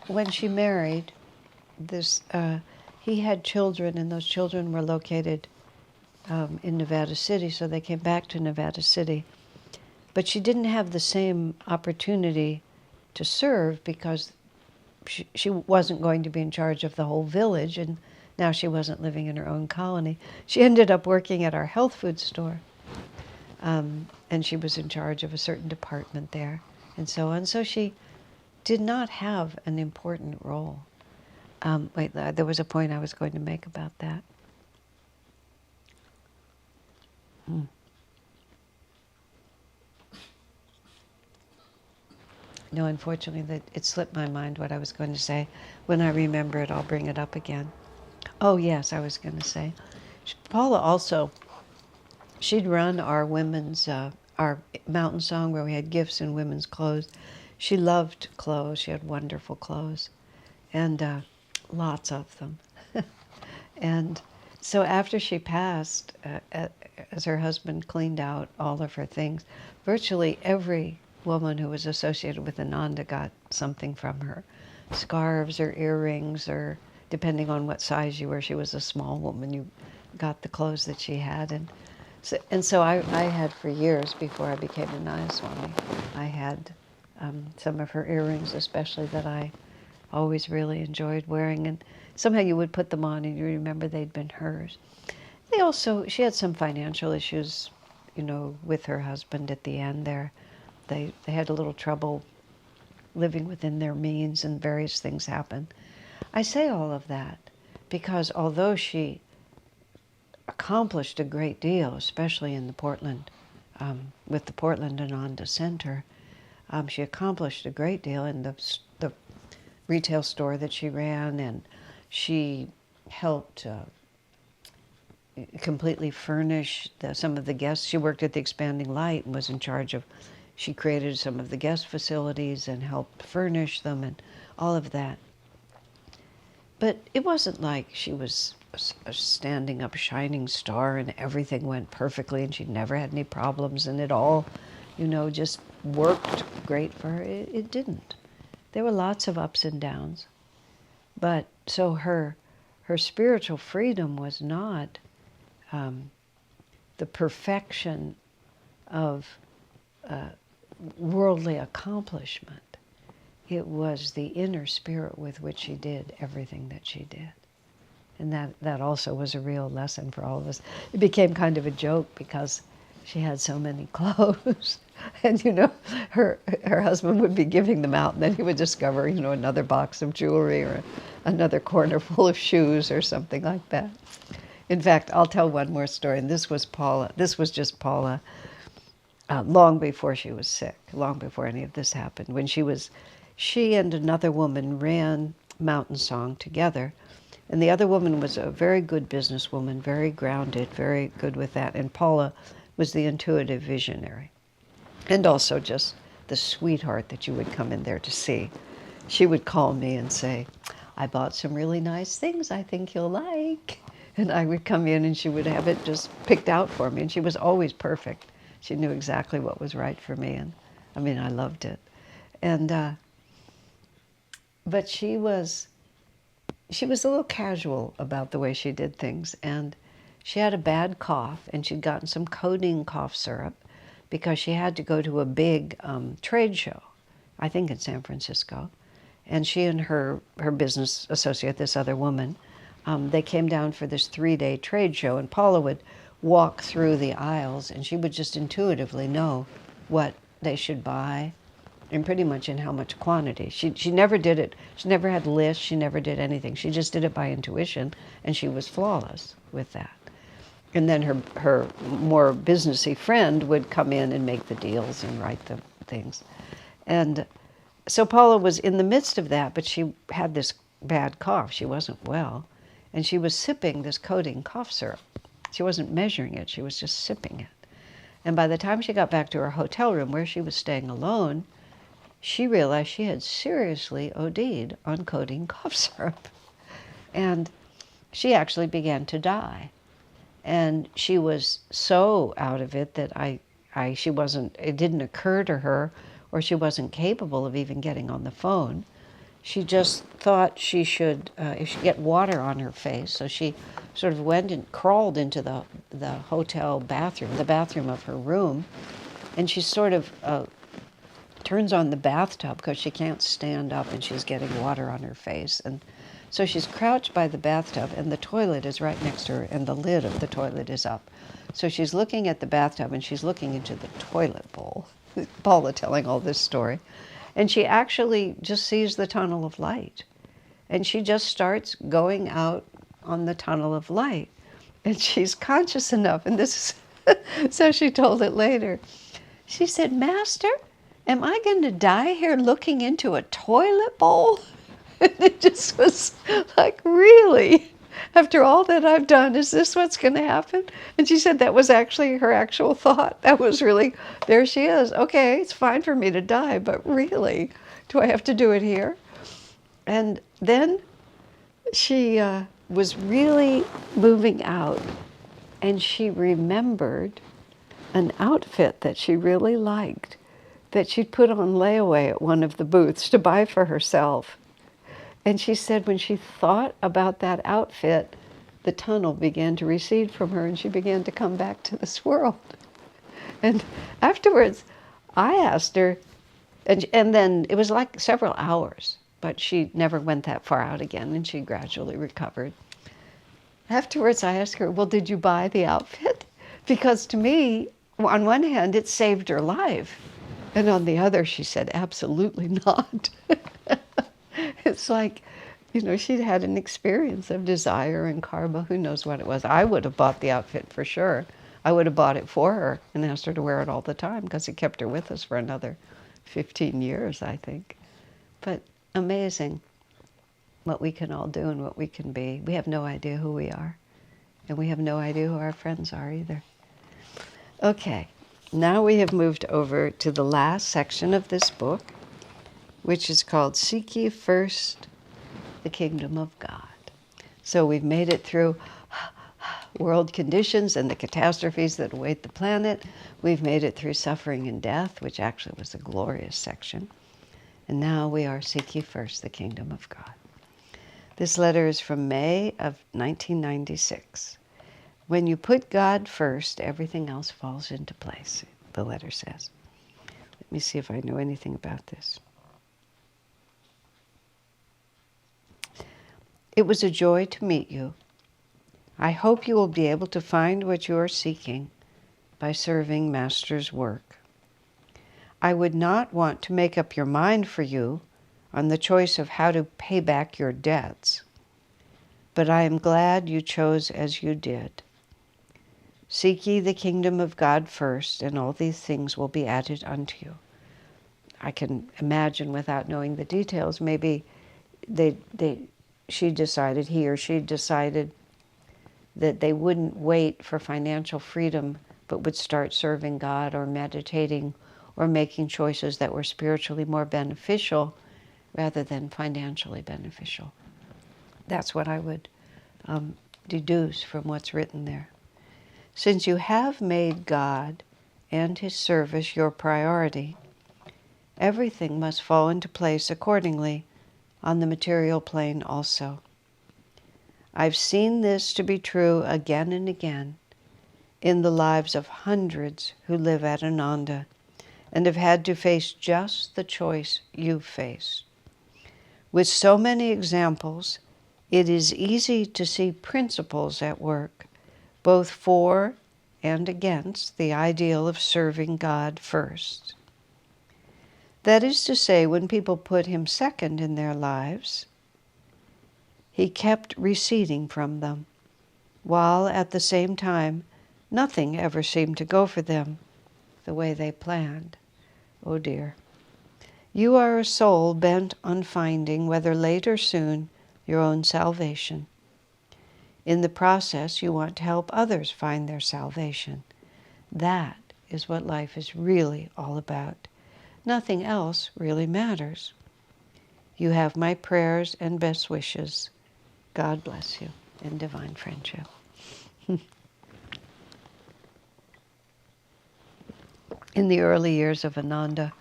When she married, he had children, and those children were located in Nevada City, so they came back to Nevada City. But she didn't have the same opportunity to serve because she wasn't going to be in charge of the whole village, and now she wasn't living in her own colony. She ended up working at our health food store, and she was in charge of a certain department there, and so on. So she did not have an important role. There was a point I was going to make about that. No, unfortunately, it slipped my mind what I was going to say. When I remember it, I'll bring it up again. Oh, yes, I was going to say. Paula also, she'd run our women's, our mountain song where we had gifts in women's clothes. She loved clothes. She had wonderful clothes, and lots of them. And so after she passed, as her husband cleaned out all of her things, virtually every woman who was associated with Ananda got something from her. Scarves or earrings, or depending on what size you were. She was a small woman. You got the clothes that she had. And so I had for years, before I became a Nayaswami, I had some of her earrings especially that I always really enjoyed wearing. And somehow you would put them on and you remember they'd been hers. She had some financial issues, with her husband at the end there. They had a little trouble living within their means, and various things happened. I say all of that because although she accomplished a great deal, especially in the Portland, with the Portland Ananda Center, she accomplished a great deal in the retail store that she ran, and she helped completely furnish some of the guests. She worked at the Expanding Light and was in charge of, she created some of the guest facilities and helped furnish them and all of that. But it wasn't like she was a standing up shining star and everything went perfectly and she never had any problems and it all, just worked great for her. It didn't. There were lots of ups and downs. But so her spiritual freedom was not the perfection of worldly accomplishment. It was the inner spirit with which she did everything that she did. And that also was a real lesson for all of us. It became kind of a joke because she had so many clothes. And, her husband would be giving them out, and then he would discover, another box of jewelry or another corner full of shoes or something like that. In fact, I'll tell one more story, and this was Paula. This was just Paula long before she was sick, long before any of this happened. When she and another woman ran Mountain Song together, and the other woman was a very good businesswoman, very grounded, very good with that, and Paula was the intuitive visionary. And also just the sweetheart that you would come in there to see. She would call me and say, I bought some really nice things I think you'll like. And I would come in and she would have it just picked out for me. And she was always perfect. She knew exactly what was right for me. And I loved it. And but she was a little casual about the way she did things. And she had a bad cough and she'd gotten some codeine cough syrup because she had to go to a big trade show, I think in San Francisco. And she and her business associate, this other woman, they came down for this 3-day trade show, and Paula would walk through the aisles and she would just intuitively know what they should buy and pretty much in how much quantity. She never did it. She never had lists. She never did anything. She just did it by intuition, and she was flawless with that. And then her more businessy friend would come in and make the deals and write the things. And so Paula was in the midst of that, but she had this bad cough. She wasn't well. And she was sipping this codeine cough syrup. She wasn't measuring it. She was just sipping it. And by the time she got back to her hotel room where she was staying alone, she realized she had seriously OD'd on codeine cough syrup. And she actually began to die. And she was so out of it that it didn't occur to her, or she wasn't capable of even getting on the phone. She just thought she should get water on her face. So she sort of went and crawled into the hotel bathroom, the bathroom of her room, and she sort of turns on the bathtub because she can't stand up and she's getting water on her face. And so she's crouched by the bathtub and the toilet is right next to her and the lid of the toilet is up. So she's looking at the bathtub and she's looking into the toilet bowl. Paula telling all this story. And she actually just sees the tunnel of light. And she just starts going out on the tunnel of light. And she's conscious enough, and this is, so she told it later. She said, Master, am I going to die here looking into a toilet bowl? And it just was like, really? After all that I've done, is this what's going to happen? And she said that was actually her actual thought. That was really, there she is. Okay, it's fine for me to die, but really, do I have to do it here? And then she was really moving out, and she remembered an outfit that she really liked that she'd put on layaway at one of the booths to buy for herself. And she said when she thought about that outfit, the tunnel began to recede from her and she began to come back to this world. And afterwards, I asked her, and then it was like several hours, but she never went that far out again and she gradually recovered. Afterwards, I asked her, well, did you buy the outfit? Because to me, on one hand, it saved her life. And on the other, she said, absolutely not. It's like, she'd had an experience of desire and karma. Who knows what it was? I would have bought the outfit for sure. I would have bought it for her and asked her to wear it all the time because it kept her with us for another 15 years, I think. But amazing what we can all do and what we can be. We have no idea who we are. And we have no idea who our friends are either. Okay, now we have moved over to the last section of this book, which is called Seek Ye First the Kingdom of God. So we've made it through world conditions and the catastrophes that await the planet. We've made it through suffering and death, which actually was a glorious section. And now we are seek ye first the kingdom of God. This letter is from May of 1996. When you put God first, everything else falls into place, the letter says. Let me see if I know anything about this. It was a joy to meet you. I hope you will be able to find what you are seeking by serving Master's work. I would not want to make up your mind for you on the choice of how to pay back your debts, but I am glad you chose as you did. Seek ye the kingdom of God first, and all these things will be added unto you. I can imagine, without knowing the details, maybe he or she decided that they wouldn't wait for financial freedom, but would start serving God or meditating or making choices that were spiritually more beneficial rather than financially beneficial. That's what I would deduce from what's written there. Since you have made God and His service your priority, everything must fall into place accordingly on the material plane also. I've seen this to be true again and again in the lives of hundreds who live at Ananda and have had to face just the choice you've faced. With so many examples, it is easy to see principles at work, both for and against the ideal of serving God first. That is to say, when people put Him second in their lives, He kept receding from them, while at the same time nothing ever seemed to go for them the way they planned. Oh dear. You are a soul bent on finding, whether late or soon, your own salvation. In the process, you want to help others find their salvation. That is what life is really all about. Nothing else really matters. You have my prayers and best wishes. God bless you in divine friendship. In the early years of Ananda,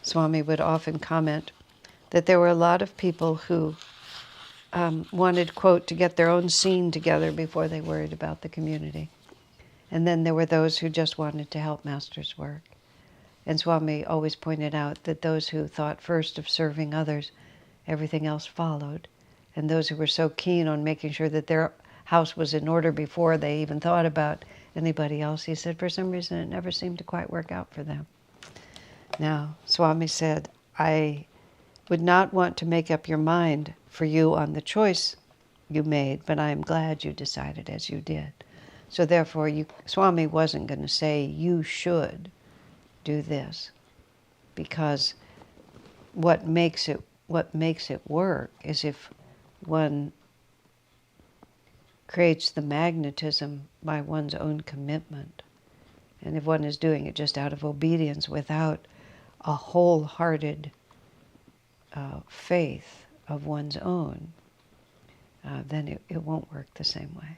Swami would often comment that there were a lot of people who wanted, quote, to get their own scene together before they worried about the community. And then there were those who just wanted to help Master's work. And Swami always pointed out that those who thought first of serving others, everything else followed. And those who were so keen on making sure that their house was in order before they even thought about anybody else, he said, for some reason it never seemed to quite work out for them. Now, Swami said, I would not want to make up your mind for you on the choice you made, but I am glad you decided as you did. So therefore, Swami wasn't going to say you should do this, because what makes it work is if one creates the magnetism by one's own commitment, and if one is doing it just out of obedience without a wholehearted faith of one's own, then it won't work the same way.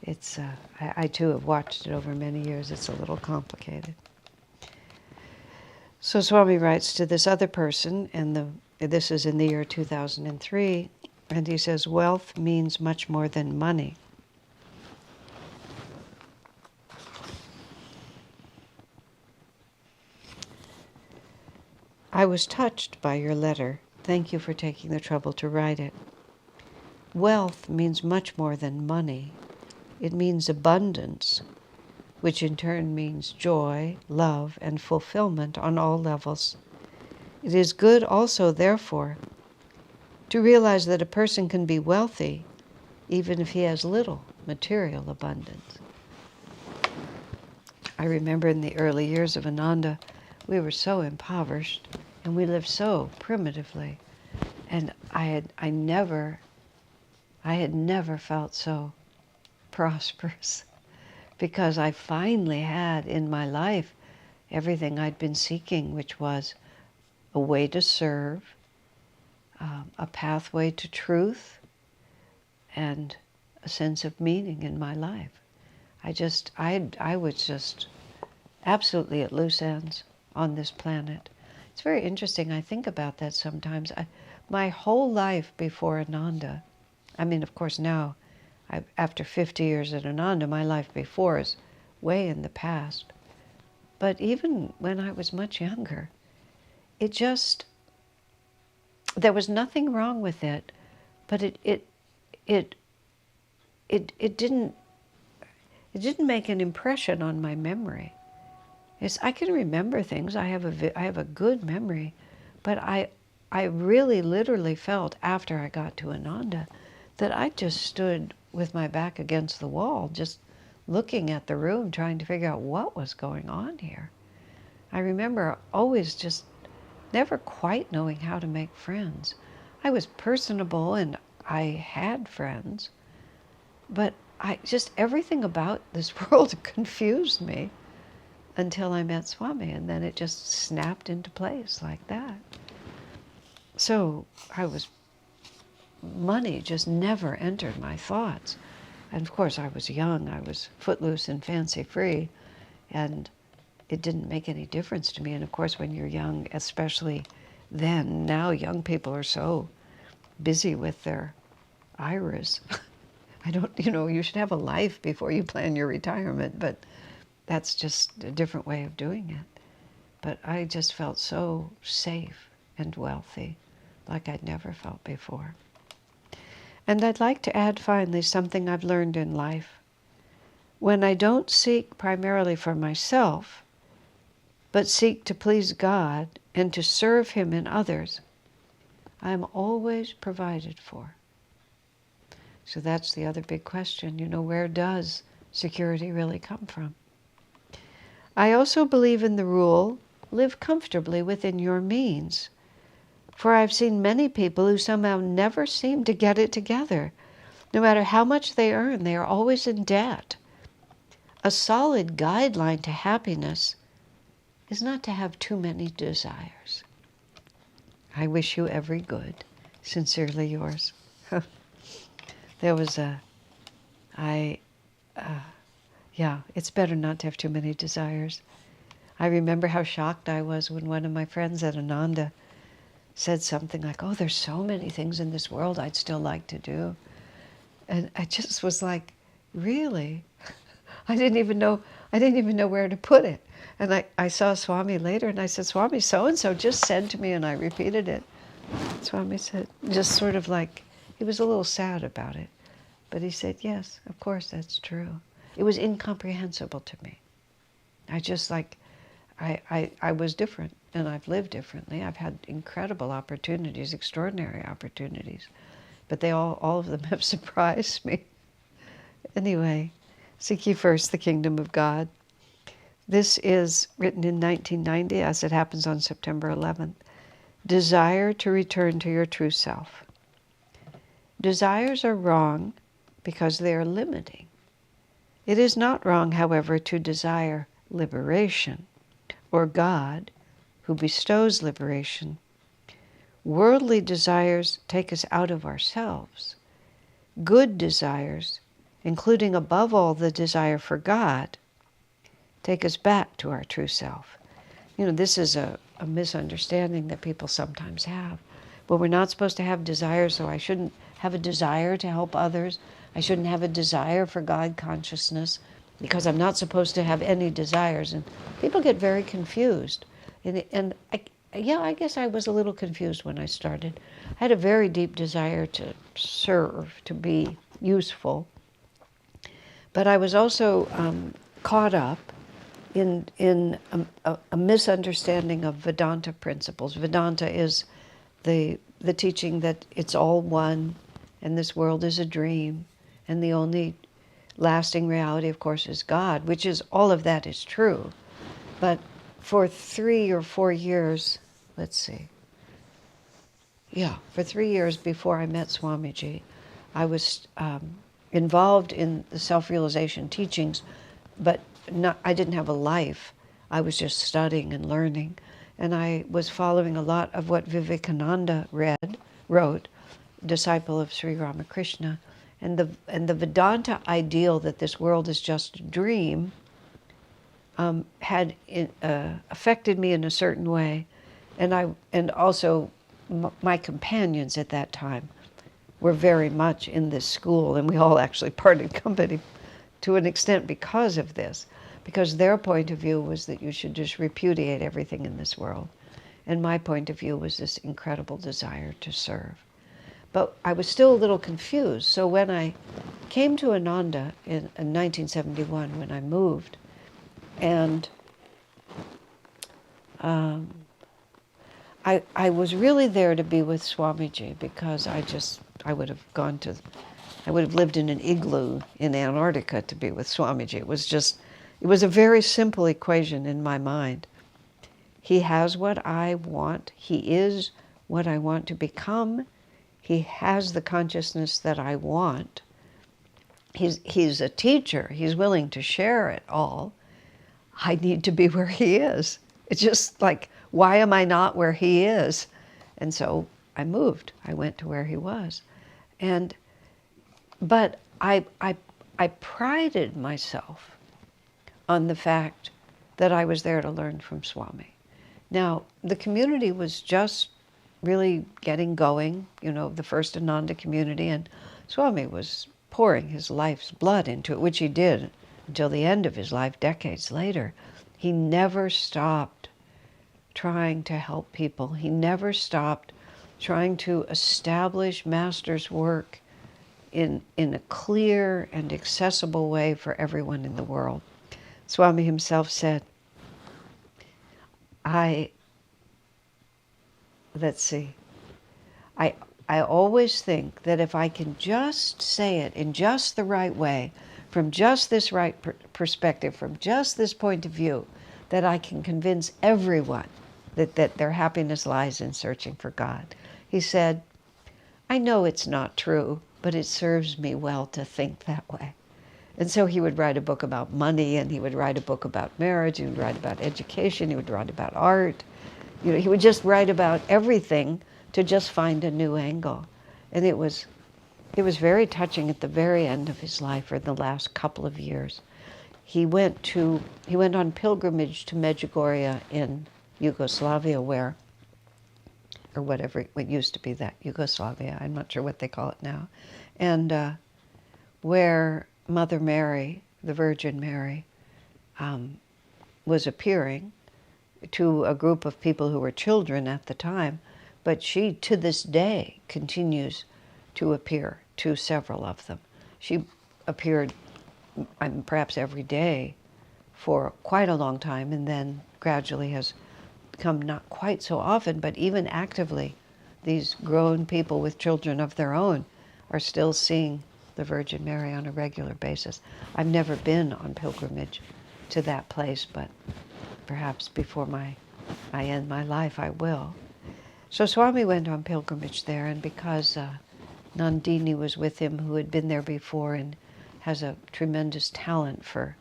It's I too have watched it over many years. It's a little complicated. So Swami writes to this other person, and this is in the year 2003, and he says, wealth means much more than money. I was touched by your letter. Thank you for taking the trouble to write it. Wealth means much more than money. It means abundance, which in turn means joy, love, and fulfillment on all levels. It is good also, therefore, to realize that a person can be wealthy even if he has little material abundance. I remember in the early years of Ananda, we were so impoverished and we lived so primitively. And I had never felt so prosperous, because I finally had in my life everything I'd been seeking, which was a way to serve, a pathway to truth, and a sense of meaning in my life. I was just absolutely at loose ends on this planet. It's very interesting. I think about that sometimes. My whole life before Ananda, I mean, of course, now, after 50 years at Ananda, my life before is way in the past. But even when I was much younger, it just, there was nothing wrong with it, but it didn't make an impression on my memory. I can remember things. I have a good memory, but I really literally felt after I got to Ananda that I just stood with my back against the wall, just looking at the room, trying to figure out what was going on here. I remember always just never quite knowing how to make friends. I was personable and I had friends, but everything about this world confused me until I met Swami, and then it just snapped into place like that. So money just never entered my thoughts. And of course I was young, I was footloose and fancy-free, and it didn't make any difference to me. And of course when you're young, especially then, now young people are so busy with their iras. You should have a life before you plan your retirement, but that's just a different way of doing it. But I just felt so safe and wealthy, like I'd never felt before. And I'd like to add finally something I've learned in life. When I don't seek primarily for myself, but seek to please God and to serve Him in others, I'm always provided for. So that's the other big question, where does security really come from? I also believe in the rule, live comfortably within your means. For I've seen many people who somehow never seem to get it together. No matter how much they earn, they are always in debt. A solid guideline to happiness is not to have too many desires. I wish you every good. Sincerely yours. There was it's better not to have too many desires. I remember how shocked I was when one of my friends at Ananda said something like, "Oh, there's so many things in this world I'd still like to do." And I just was like, really? I didn't even know where to put it. And I saw Swami later and I said, "Swami, so-and-so just said to me," and I repeated it. Swami said, just sort of like, he was a little sad about it. But he said, "Yes, of course, that's true." It was incomprehensible to me. I was different, and I've lived differently. I've had incredible opportunities, extraordinary opportunities, but all of them have surprised me. Anyway, seek ye first the kingdom of God. This is written in 1990, as it happens on September 11th. Desire to return to your true self. Desires are wrong because they are limiting. It is not wrong, however, to desire liberation or God, who bestows liberation. Worldly desires take us out of ourselves. Good desires, including above all the desire for God, take us back to our true self. This is a misunderstanding that people sometimes have. Well, we're not supposed to have desires, so I shouldn't have a desire to help others. I shouldn't have a desire for God consciousness because I'm not supposed to have any desires. And people get very confused. And I guess I was a little confused when I started. I had a very deep desire to serve, to be useful. But I was also caught up in a misunderstanding of Vedanta principles. Vedanta is the teaching that it's all one, and this world is a dream, and the only lasting reality, of course, is God, which is, all of that is true. But for 3 or 4 years, for 3 years before I met Swamiji, I was involved in the self-realization teachings, but I didn't have a life. I was just studying and learning. And I was following a lot of what Vivekananda wrote, disciple of Sri Ramakrishna. And the Vedanta ideal that this world is just a dream had affected me in a certain way, and also my companions at that time were very much in this school, and we all actually parted company to an extent because of this, because their point of view was that you should just repudiate everything in this world, and my point of view was this incredible desire to serve. But I was still a little confused. So when I came to Ananda in 1971, when I moved, and I was really there to be with Swamiji, because I would have lived in an igloo in Antarctica to be with Swamiji. It was a very simple equation in my mind. He has what I want. He is what I want to become. He has the consciousness that I want. He's a teacher. He's willing to share it all. I need to be where he is. It's just like, why am I not where he is? And so I moved. I went to where he was. But I prided myself on the fact that I was there to learn from Swami. Now, the community was just really getting going, the first Ananda community, and Swami was pouring his life's blood into it, which he did until the end of his life, decades later. He never stopped trying to help people. He never stopped trying to establish Master's work in a clear and accessible way for everyone in the world. Swami himself said, I always think that if I can just say it in just the right way, from just this right perspective, from just this point of view, that I can convince everyone that their happiness lies in searching for God. He said, I know it's not true, but it serves me well to think that way. And so he would write a book about money, and he would write a book about marriage, he would write about education, he would write about art. He would just write about everything to just find a new angle. And it was very touching at the very end of his life, or the last couple of years. He went on pilgrimage to Medjugorje in Yugoslavia, or whatever it used to be, that Yugoslavia, I'm not sure what they call it now, and where Mother Mary, the Virgin Mary, was appearing to a group of people who were children at the time, but she, to this day, continues to appear to several of them. She appeared perhaps every day for quite a long time, and then gradually has become not quite so often, but even actively, these grown people with children of their own are still seeing the Virgin Mary on a regular basis. I've never been on pilgrimage to that place, but perhaps before I end my life, I will. So Swami went on pilgrimage there, and because Nandini was with him, who had been there before and has a tremendous talent for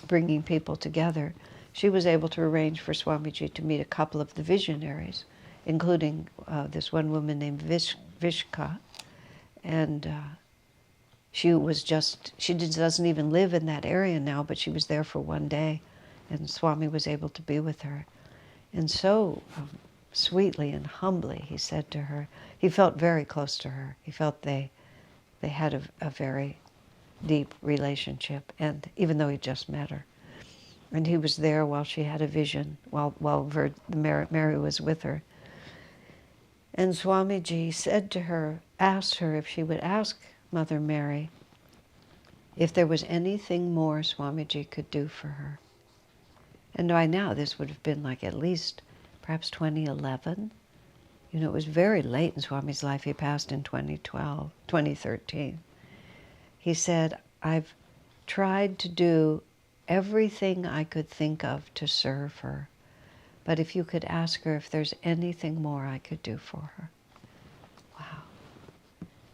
bringing people together, she was able to arrange for Swamiji to meet a couple of the visionaries, including this one woman named Vishka. And she doesn't even live in that area now, but she was there for one day, and Swami was able to be with her. And so sweetly and humbly, he said to her, he felt very close to her. He felt they had a very deep relationship, and even though he just met her. And he was there while she had a vision, while Mary was with her. And Swamiji said to her, asked her if she would ask Mother Mary if there was anything more Swamiji could do for her. And by now, this would have been like at least perhaps 2011. It was very late in Swami's life. He passed in 2013. He said, I've tried to do everything I could think of to serve her, but if you could ask her if there's anything more I could do for her. Wow.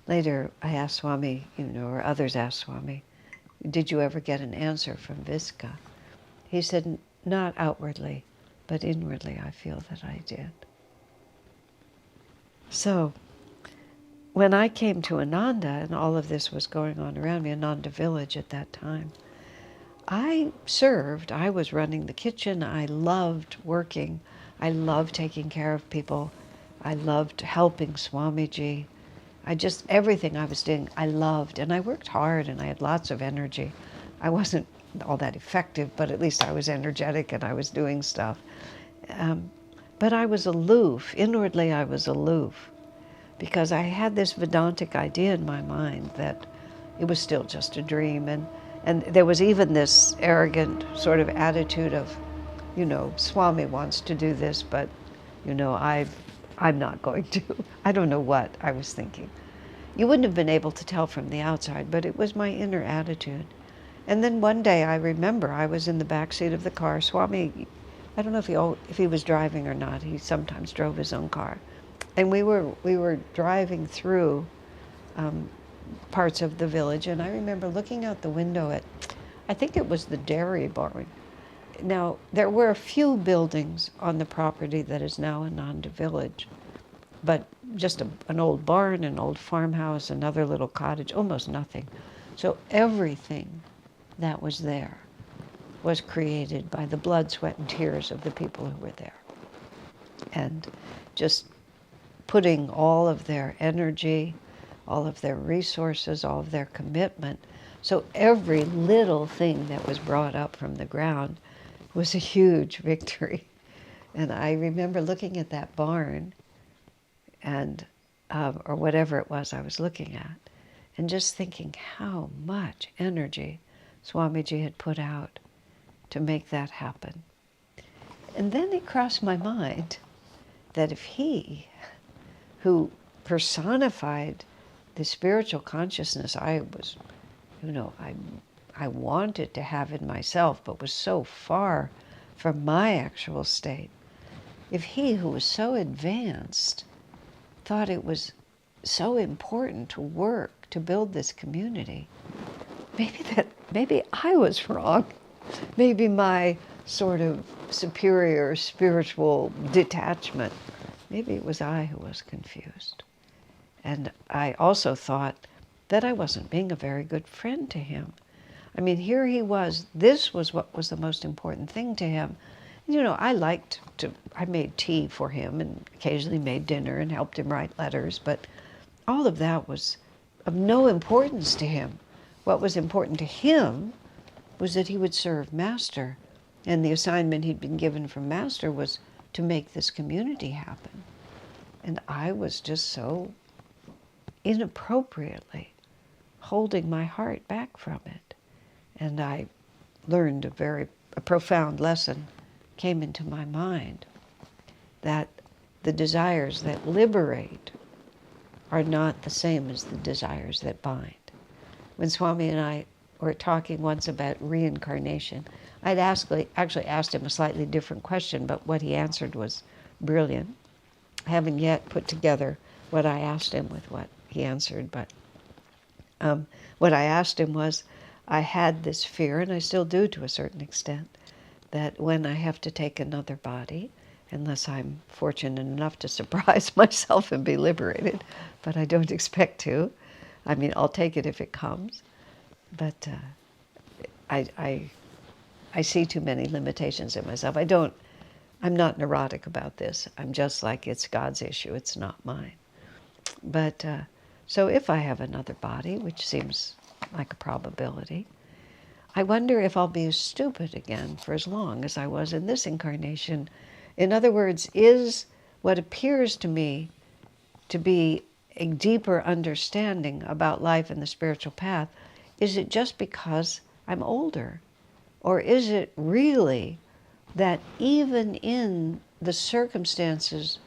Later, I asked Swami, or others asked Swami, did you ever get an answer from Visca? He said, not outwardly, but inwardly I feel that I did. So, when I came to Ananda, and all of this was going on around me, Ananda village at that time, I served. I was running the kitchen. I loved working. I loved taking care of people. I loved helping Swamiji. Everything I was doing, I loved. And I worked hard and I had lots of energy. I wasn't all that effective, but at least I was energetic and I was doing stuff. But I was aloof. Inwardly, I was aloof because I had this Vedantic idea in my mind that it was still just a dream. And there was even this arrogant sort of attitude of, Swami wants to do this, but, I'm not going to. I don't know what I was thinking. You wouldn't have been able to tell from the outside, but it was my inner attitude. And then one day I remember I was in the back seat of the car. Swami, I don't know if he was driving or not. He sometimes drove his own car. And we were driving through parts of the village, and I remember looking out the window at, I think it was the dairy barn. Now, there were a few buildings on the property that is now Ananda Village, but just an old barn, an old farmhouse, another little cottage, almost nothing. So everything that was there was created by the blood, sweat, and tears of the people who were there. And just putting all of their energy, all of their resources, all of their commitment. So every little thing that was brought up from the ground was a huge victory. And I remember looking at that barn and or whatever it was I was looking at, and just thinking how much energy Swamiji had put out to make that happen. And then it crossed my mind that if he, who personified the spiritual consciousness I was, I wanted to have in myself, but was so far from my actual state, if he, who was so advanced, thought it was so important to work to build this community, maybe I was wrong. Maybe my sort of superior spiritual detachment, maybe it was I who was confused. And I also thought that I wasn't being a very good friend to him. I mean, here he was. This was what was the most important thing to him. I made tea for him and occasionally made dinner and helped him write letters, but all of that was of no importance to him. What was important to him was that he would serve Master, and the assignment he'd been given from Master was to make this community happen. And I was just so inappropriately holding my heart back from it. And I learned a profound lesson came into my mind, that the desires that liberate are not the same as the desires that bind. When Swami and I were talking once about reincarnation, I'd actually asked him a slightly different question, but what he answered was brilliant. I haven't yet put together what I asked him with what he answered, but what I asked him was, I had this fear, and I still do to a certain extent, that when I have to take another body, unless I'm fortunate enough to surprise myself and be liberated, but I don't expect to. I mean, I'll take it if it comes, but I see too many limitations in myself. I'm not neurotic about this. I'm just like, it's God's issue, it's not mine. But so if I have another body, which seems like a probability, I wonder if I'll be as stupid again for as long as I was in this incarnation. In other words, is what appears to me to be a deeper understanding about life and the spiritual path, is it just because I'm older? Or is it really that even in the circumstances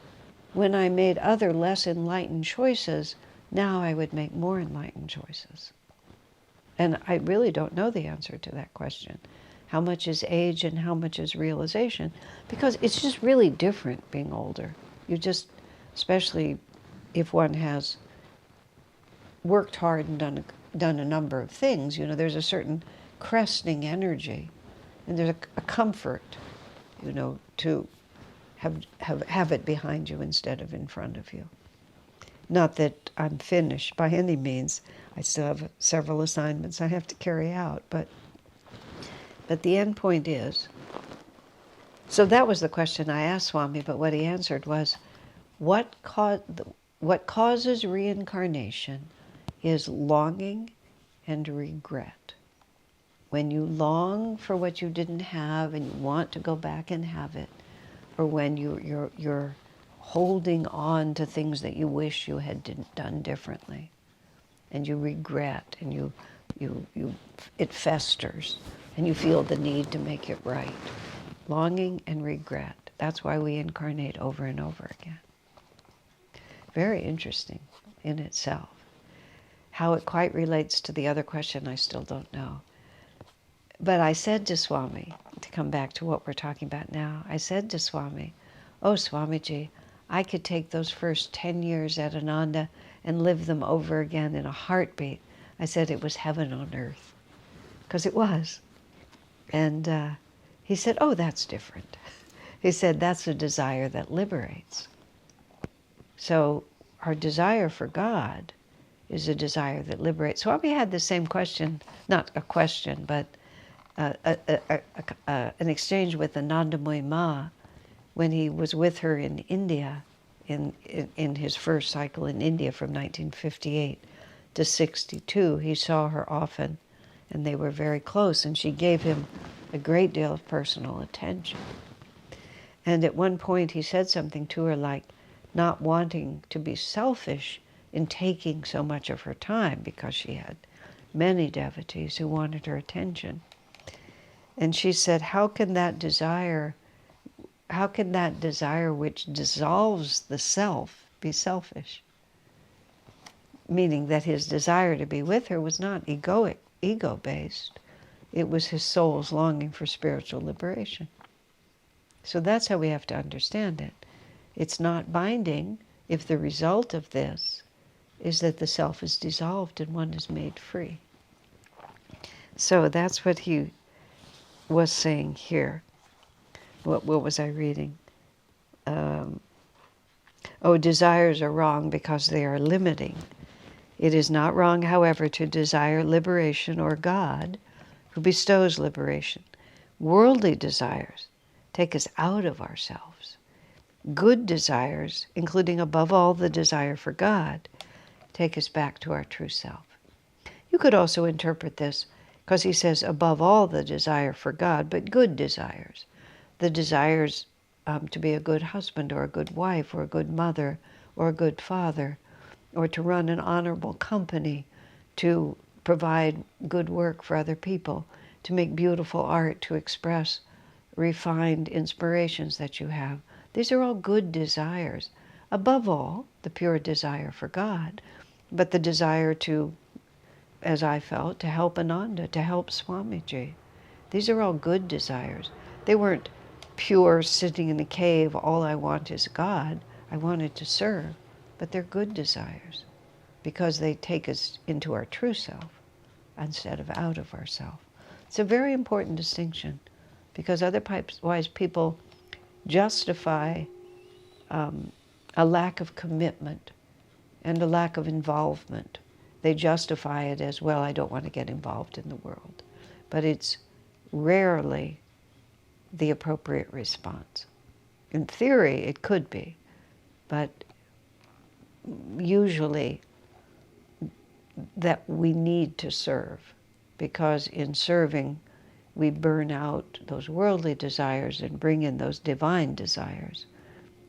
when I made other less enlightened choices, now I would make more enlightened choices? And I really don't know the answer to that question. How much is age and how much is realization? Because it's just really different being older. You just, especially if one has worked hard and done a number of things, there's a certain cresting energy, and there's a comfort, to have it behind you instead of in front of you. Not that I'm finished by any means. I still have several assignments I have to carry out, but the end point is, so that was the question I asked Swami, but what he answered was, what causes reincarnation is longing and regret. When you long for what you didn't have and you want to go back and have it, or when you're holding on to things that you wish you had done differently, and you regret, and you it festers, and you feel the need to make it right. Longing and regret. That's why we incarnate over and over again. Very interesting in itself. How it quite relates to the other question, I still don't know. But I said to Swami, to come back to what we're talking about now, I said to Swami, oh Swamiji, I could take those first 10 years at Ananda and live them over again in a heartbeat. I said it was heaven on earth, because it was. And he said, oh, that's different. He said, that's a desire that liberates. So our desire for God is a desire that liberates. Swami had the same question, not a question, but an exchange with Anandamayi Ma when he was with her in India, in his first cycle in India from 1958 to 62. He saw her often, and they were very close, and she gave him a great deal of personal attention. And at one point he said something to her like, not wanting to be selfish in taking so much of her time, because she had many devotees who wanted her attention. And she said, how can that desire which dissolves the self be selfish? Meaning that his desire to be with her was not ego-based. It was his soul's longing for spiritual liberation. So that's how we have to understand it. It's not binding if the result of this is that the self is dissolved and one is made free. So that's what he was saying here. What was I reading? Desires are wrong because they are limiting. It is not wrong, however, to desire liberation or God, who bestows liberation. Worldly desires take us out of ourselves. Good desires, including above all the desire for God, take us back to our true self. You could also interpret this, because he says above all the desire for God, but good desires. The desires to be a good husband or a good wife or a good mother or a good father, or to run an honorable company, to provide good work for other people, to make beautiful art, to express refined inspirations that you have. These are all good desires. Above all, the pure desire for God, but the desire to, as I felt, to help Ananda, to help Swamiji. These are all good desires. They weren't pure sitting in a cave, all I want is God. I wanted to serve, but they're good desires because they take us into our true self instead of out of ourself. It's a very important distinction, because otherwise people justify a lack of commitment and a lack of involvement. They justify it as, well, I don't want to get involved in the world. But it's rarely the appropriate response. In theory, it could be, but usually that we need to serve, because in serving we burn out those worldly desires and bring in those divine desires,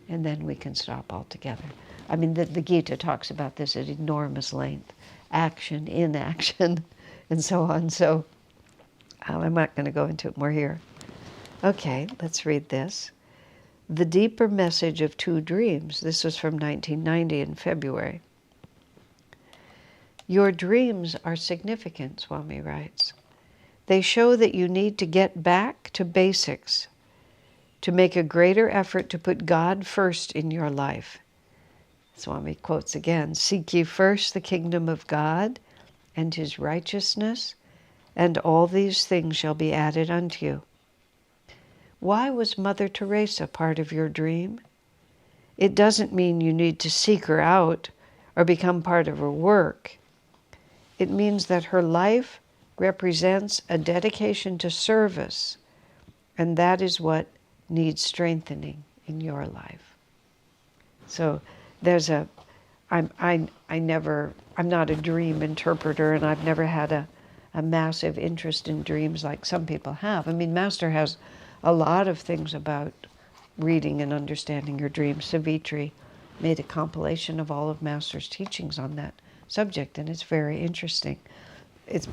and then we can stop altogether. I mean, the Gita talks about this at enormous length, action, inaction, and so on. So I'm not going to go into it more here. Okay, let's read this. The deeper message of two dreams. This was from 1990 in February. Your dreams are significant, Swami writes. They show that you need to get back to basics, to make a greater effort to put God first in your life. Swami quotes again, seek ye first the kingdom of God and his righteousness, and all these things shall be added unto you. Why was Mother Teresa part of your dream? It doesn't mean you need to seek her out or become part of her work. It means that her life represents a dedication to service, and that is what needs strengthening in your life. So there's I'm not a dream interpreter, and I've never had a massive interest in dreams like some people have. I mean, Master has a lot of things about reading and understanding your dreams. Savitri made a compilation of all of Master's teachings on that subject, and it's very interesting.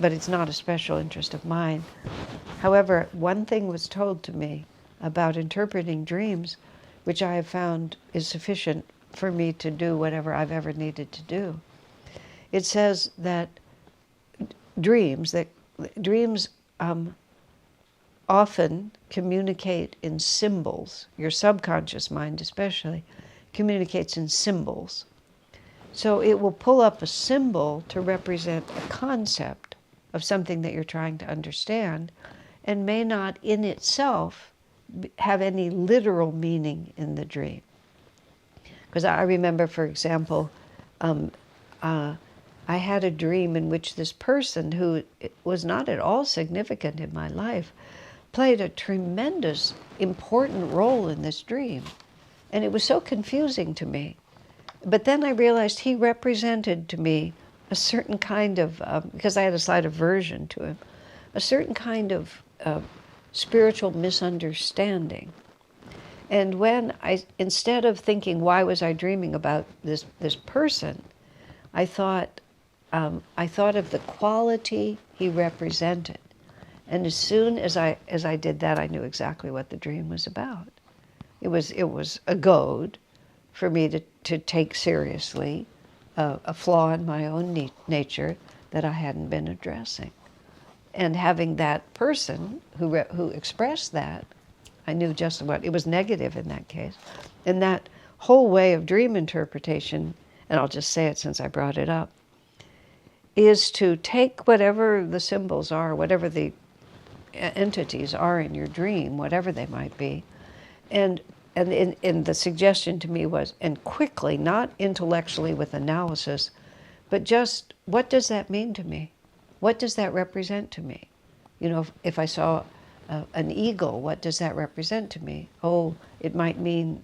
But it's not a special interest of mine. However, one thing was told to me about interpreting dreams, which I have found is sufficient for me to do whatever I've ever needed to do. It says that dreams often communicate in symbols. Your subconscious mind especially communicates in symbols. So it will pull up a symbol to represent a concept of something that you're trying to understand, and may not in itself have any literal meaning in the dream. Because I remember, for example, I had a dream in which this person, who was not at all significant in my life, played a tremendous, important role in this dream. And it was so confusing to me. But then I realized he represented to me a certain kind of, because I had a slight aversion to him, a certain kind of spiritual misunderstanding. And when instead of thinking, why was I dreaming about this person, I thought of the quality he represented. And as soon as I did that, I knew exactly what the dream was about. It was a goad for me to take seriously a flaw in my own nature that I hadn't been addressing. And having that person who expressed that, I knew just what, it was negative in that case. And that whole way of dream interpretation, and I'll just say it since I brought it up, is to take whatever the symbols are, whatever the entities are in your dream, whatever they might be, and the suggestion to me was, and quickly, not intellectually with analysis, but just, what does that mean to me? What does that represent to me? You know, if I saw an eagle, what does that represent to me? Oh, it might mean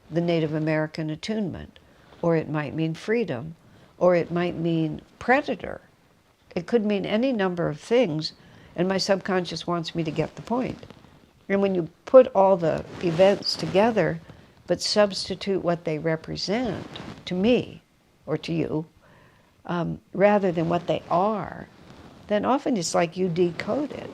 the Native American attunement, or it might mean freedom, or it might mean predator. It could mean any number of things, and my subconscious wants me to get the point. And when you put all the events together, but substitute what they represent to me or to you, rather than what they are, then often it's like you decode it.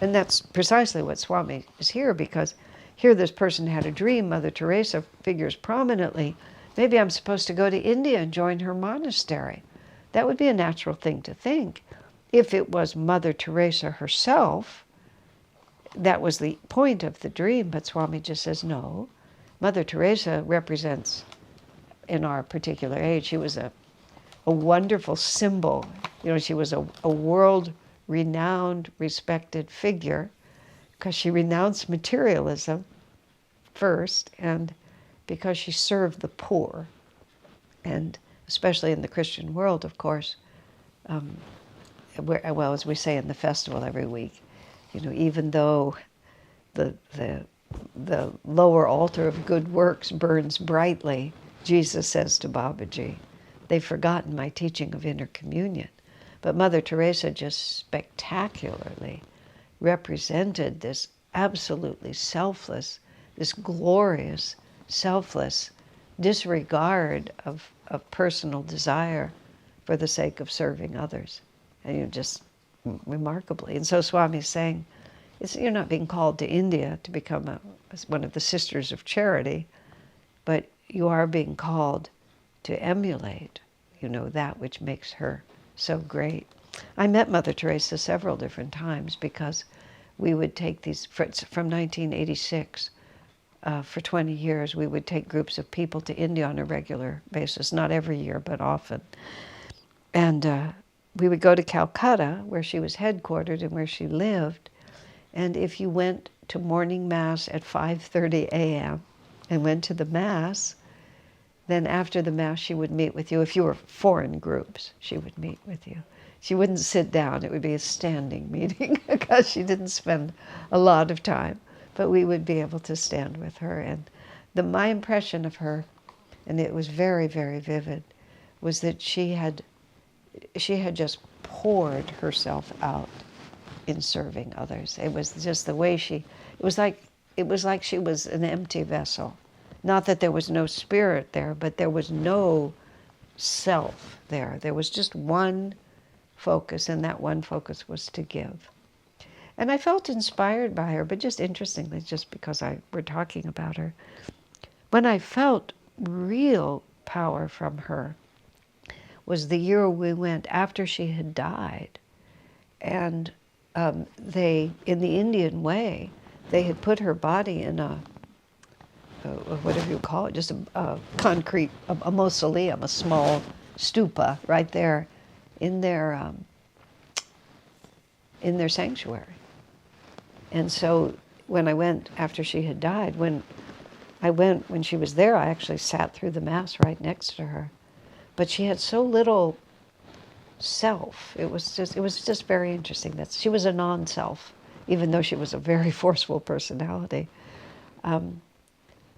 And that's precisely what Swami is here, because here this person had a dream. Mother Teresa figures prominently. Maybe I'm supposed to go to India and join her monastery. That would be a natural thing to think. If it was Mother Teresa herself, that was the point of the dream, but Swami just says, no. Mother Teresa represents, in our particular age, she was a wonderful symbol. You know, she was a world-renowned, respected figure, because she renounced materialism first, and because she served the poor. And especially in the Christian world, of course, well, as we say in the festival every week, you know, even though the lower altar of good works burns brightly, Jesus says to Babaji, they've forgotten my teaching of inner communion. But Mother Teresa just spectacularly represented this absolutely selfless, this glorious, selfless disregard of personal desire for the sake of serving others. And you just remarkably. And so Swami's saying, you're not being called to India to become one of the sisters of charity, but you are being called to emulate, you know, that which makes her so great. I met Mother Teresa several different times, because we would take these, from 1986, for 20 years, we would take groups of people to India on a regular basis, not every year, but often. And we would go to Calcutta, where she was headquartered and where she lived, and if you went to morning Mass at 5:30 a.m. and went to the Mass, Then after the Mass, she would meet with you. If you were foreign groups, she would meet with you. She wouldn't sit down. It would be a standing meeting because she didn't spend a lot of time. But we would be able to stand with her. And my impression of her, and it was very, very vivid, was that she had just poured herself out in serving others. It was just the way it was like she was an empty vessel. Not that there was no spirit there, but there was no self there. There was just one focus, and that one focus was to give. And I felt inspired by her, but just interestingly, just because we're talking about her, when I felt real power from her was the year we went after she had died. And they, in the Indian way, they had put her body in a whatever you call it, just a concrete, a mausoleum, a small stupa right there in their sanctuary. And so when I went after she had died, when she was there, I actually sat through the Mass right next to her. But she had so little self. It was just very interesting. That she was a non-self, even though she was a very forceful personality.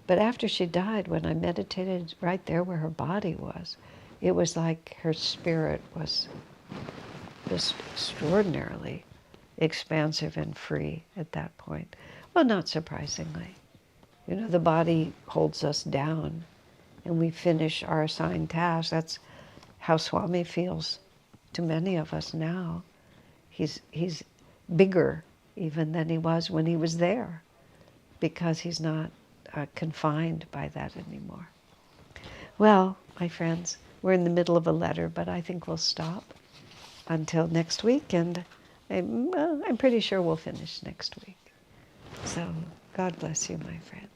But after she died, when I meditated right there where her body was, it was like her spirit was just extraordinarily expansive and free at that point. Well, not surprisingly. You know, the body holds us down, and we finish our assigned task. That's how Swami feels to many of us now. He's bigger even than he was when he was there, because he's not confined by that anymore. Well, my friends, we're in the middle of a letter, but I think we'll stop until next week, and I'm pretty sure we'll finish next week. So God bless you, my friends.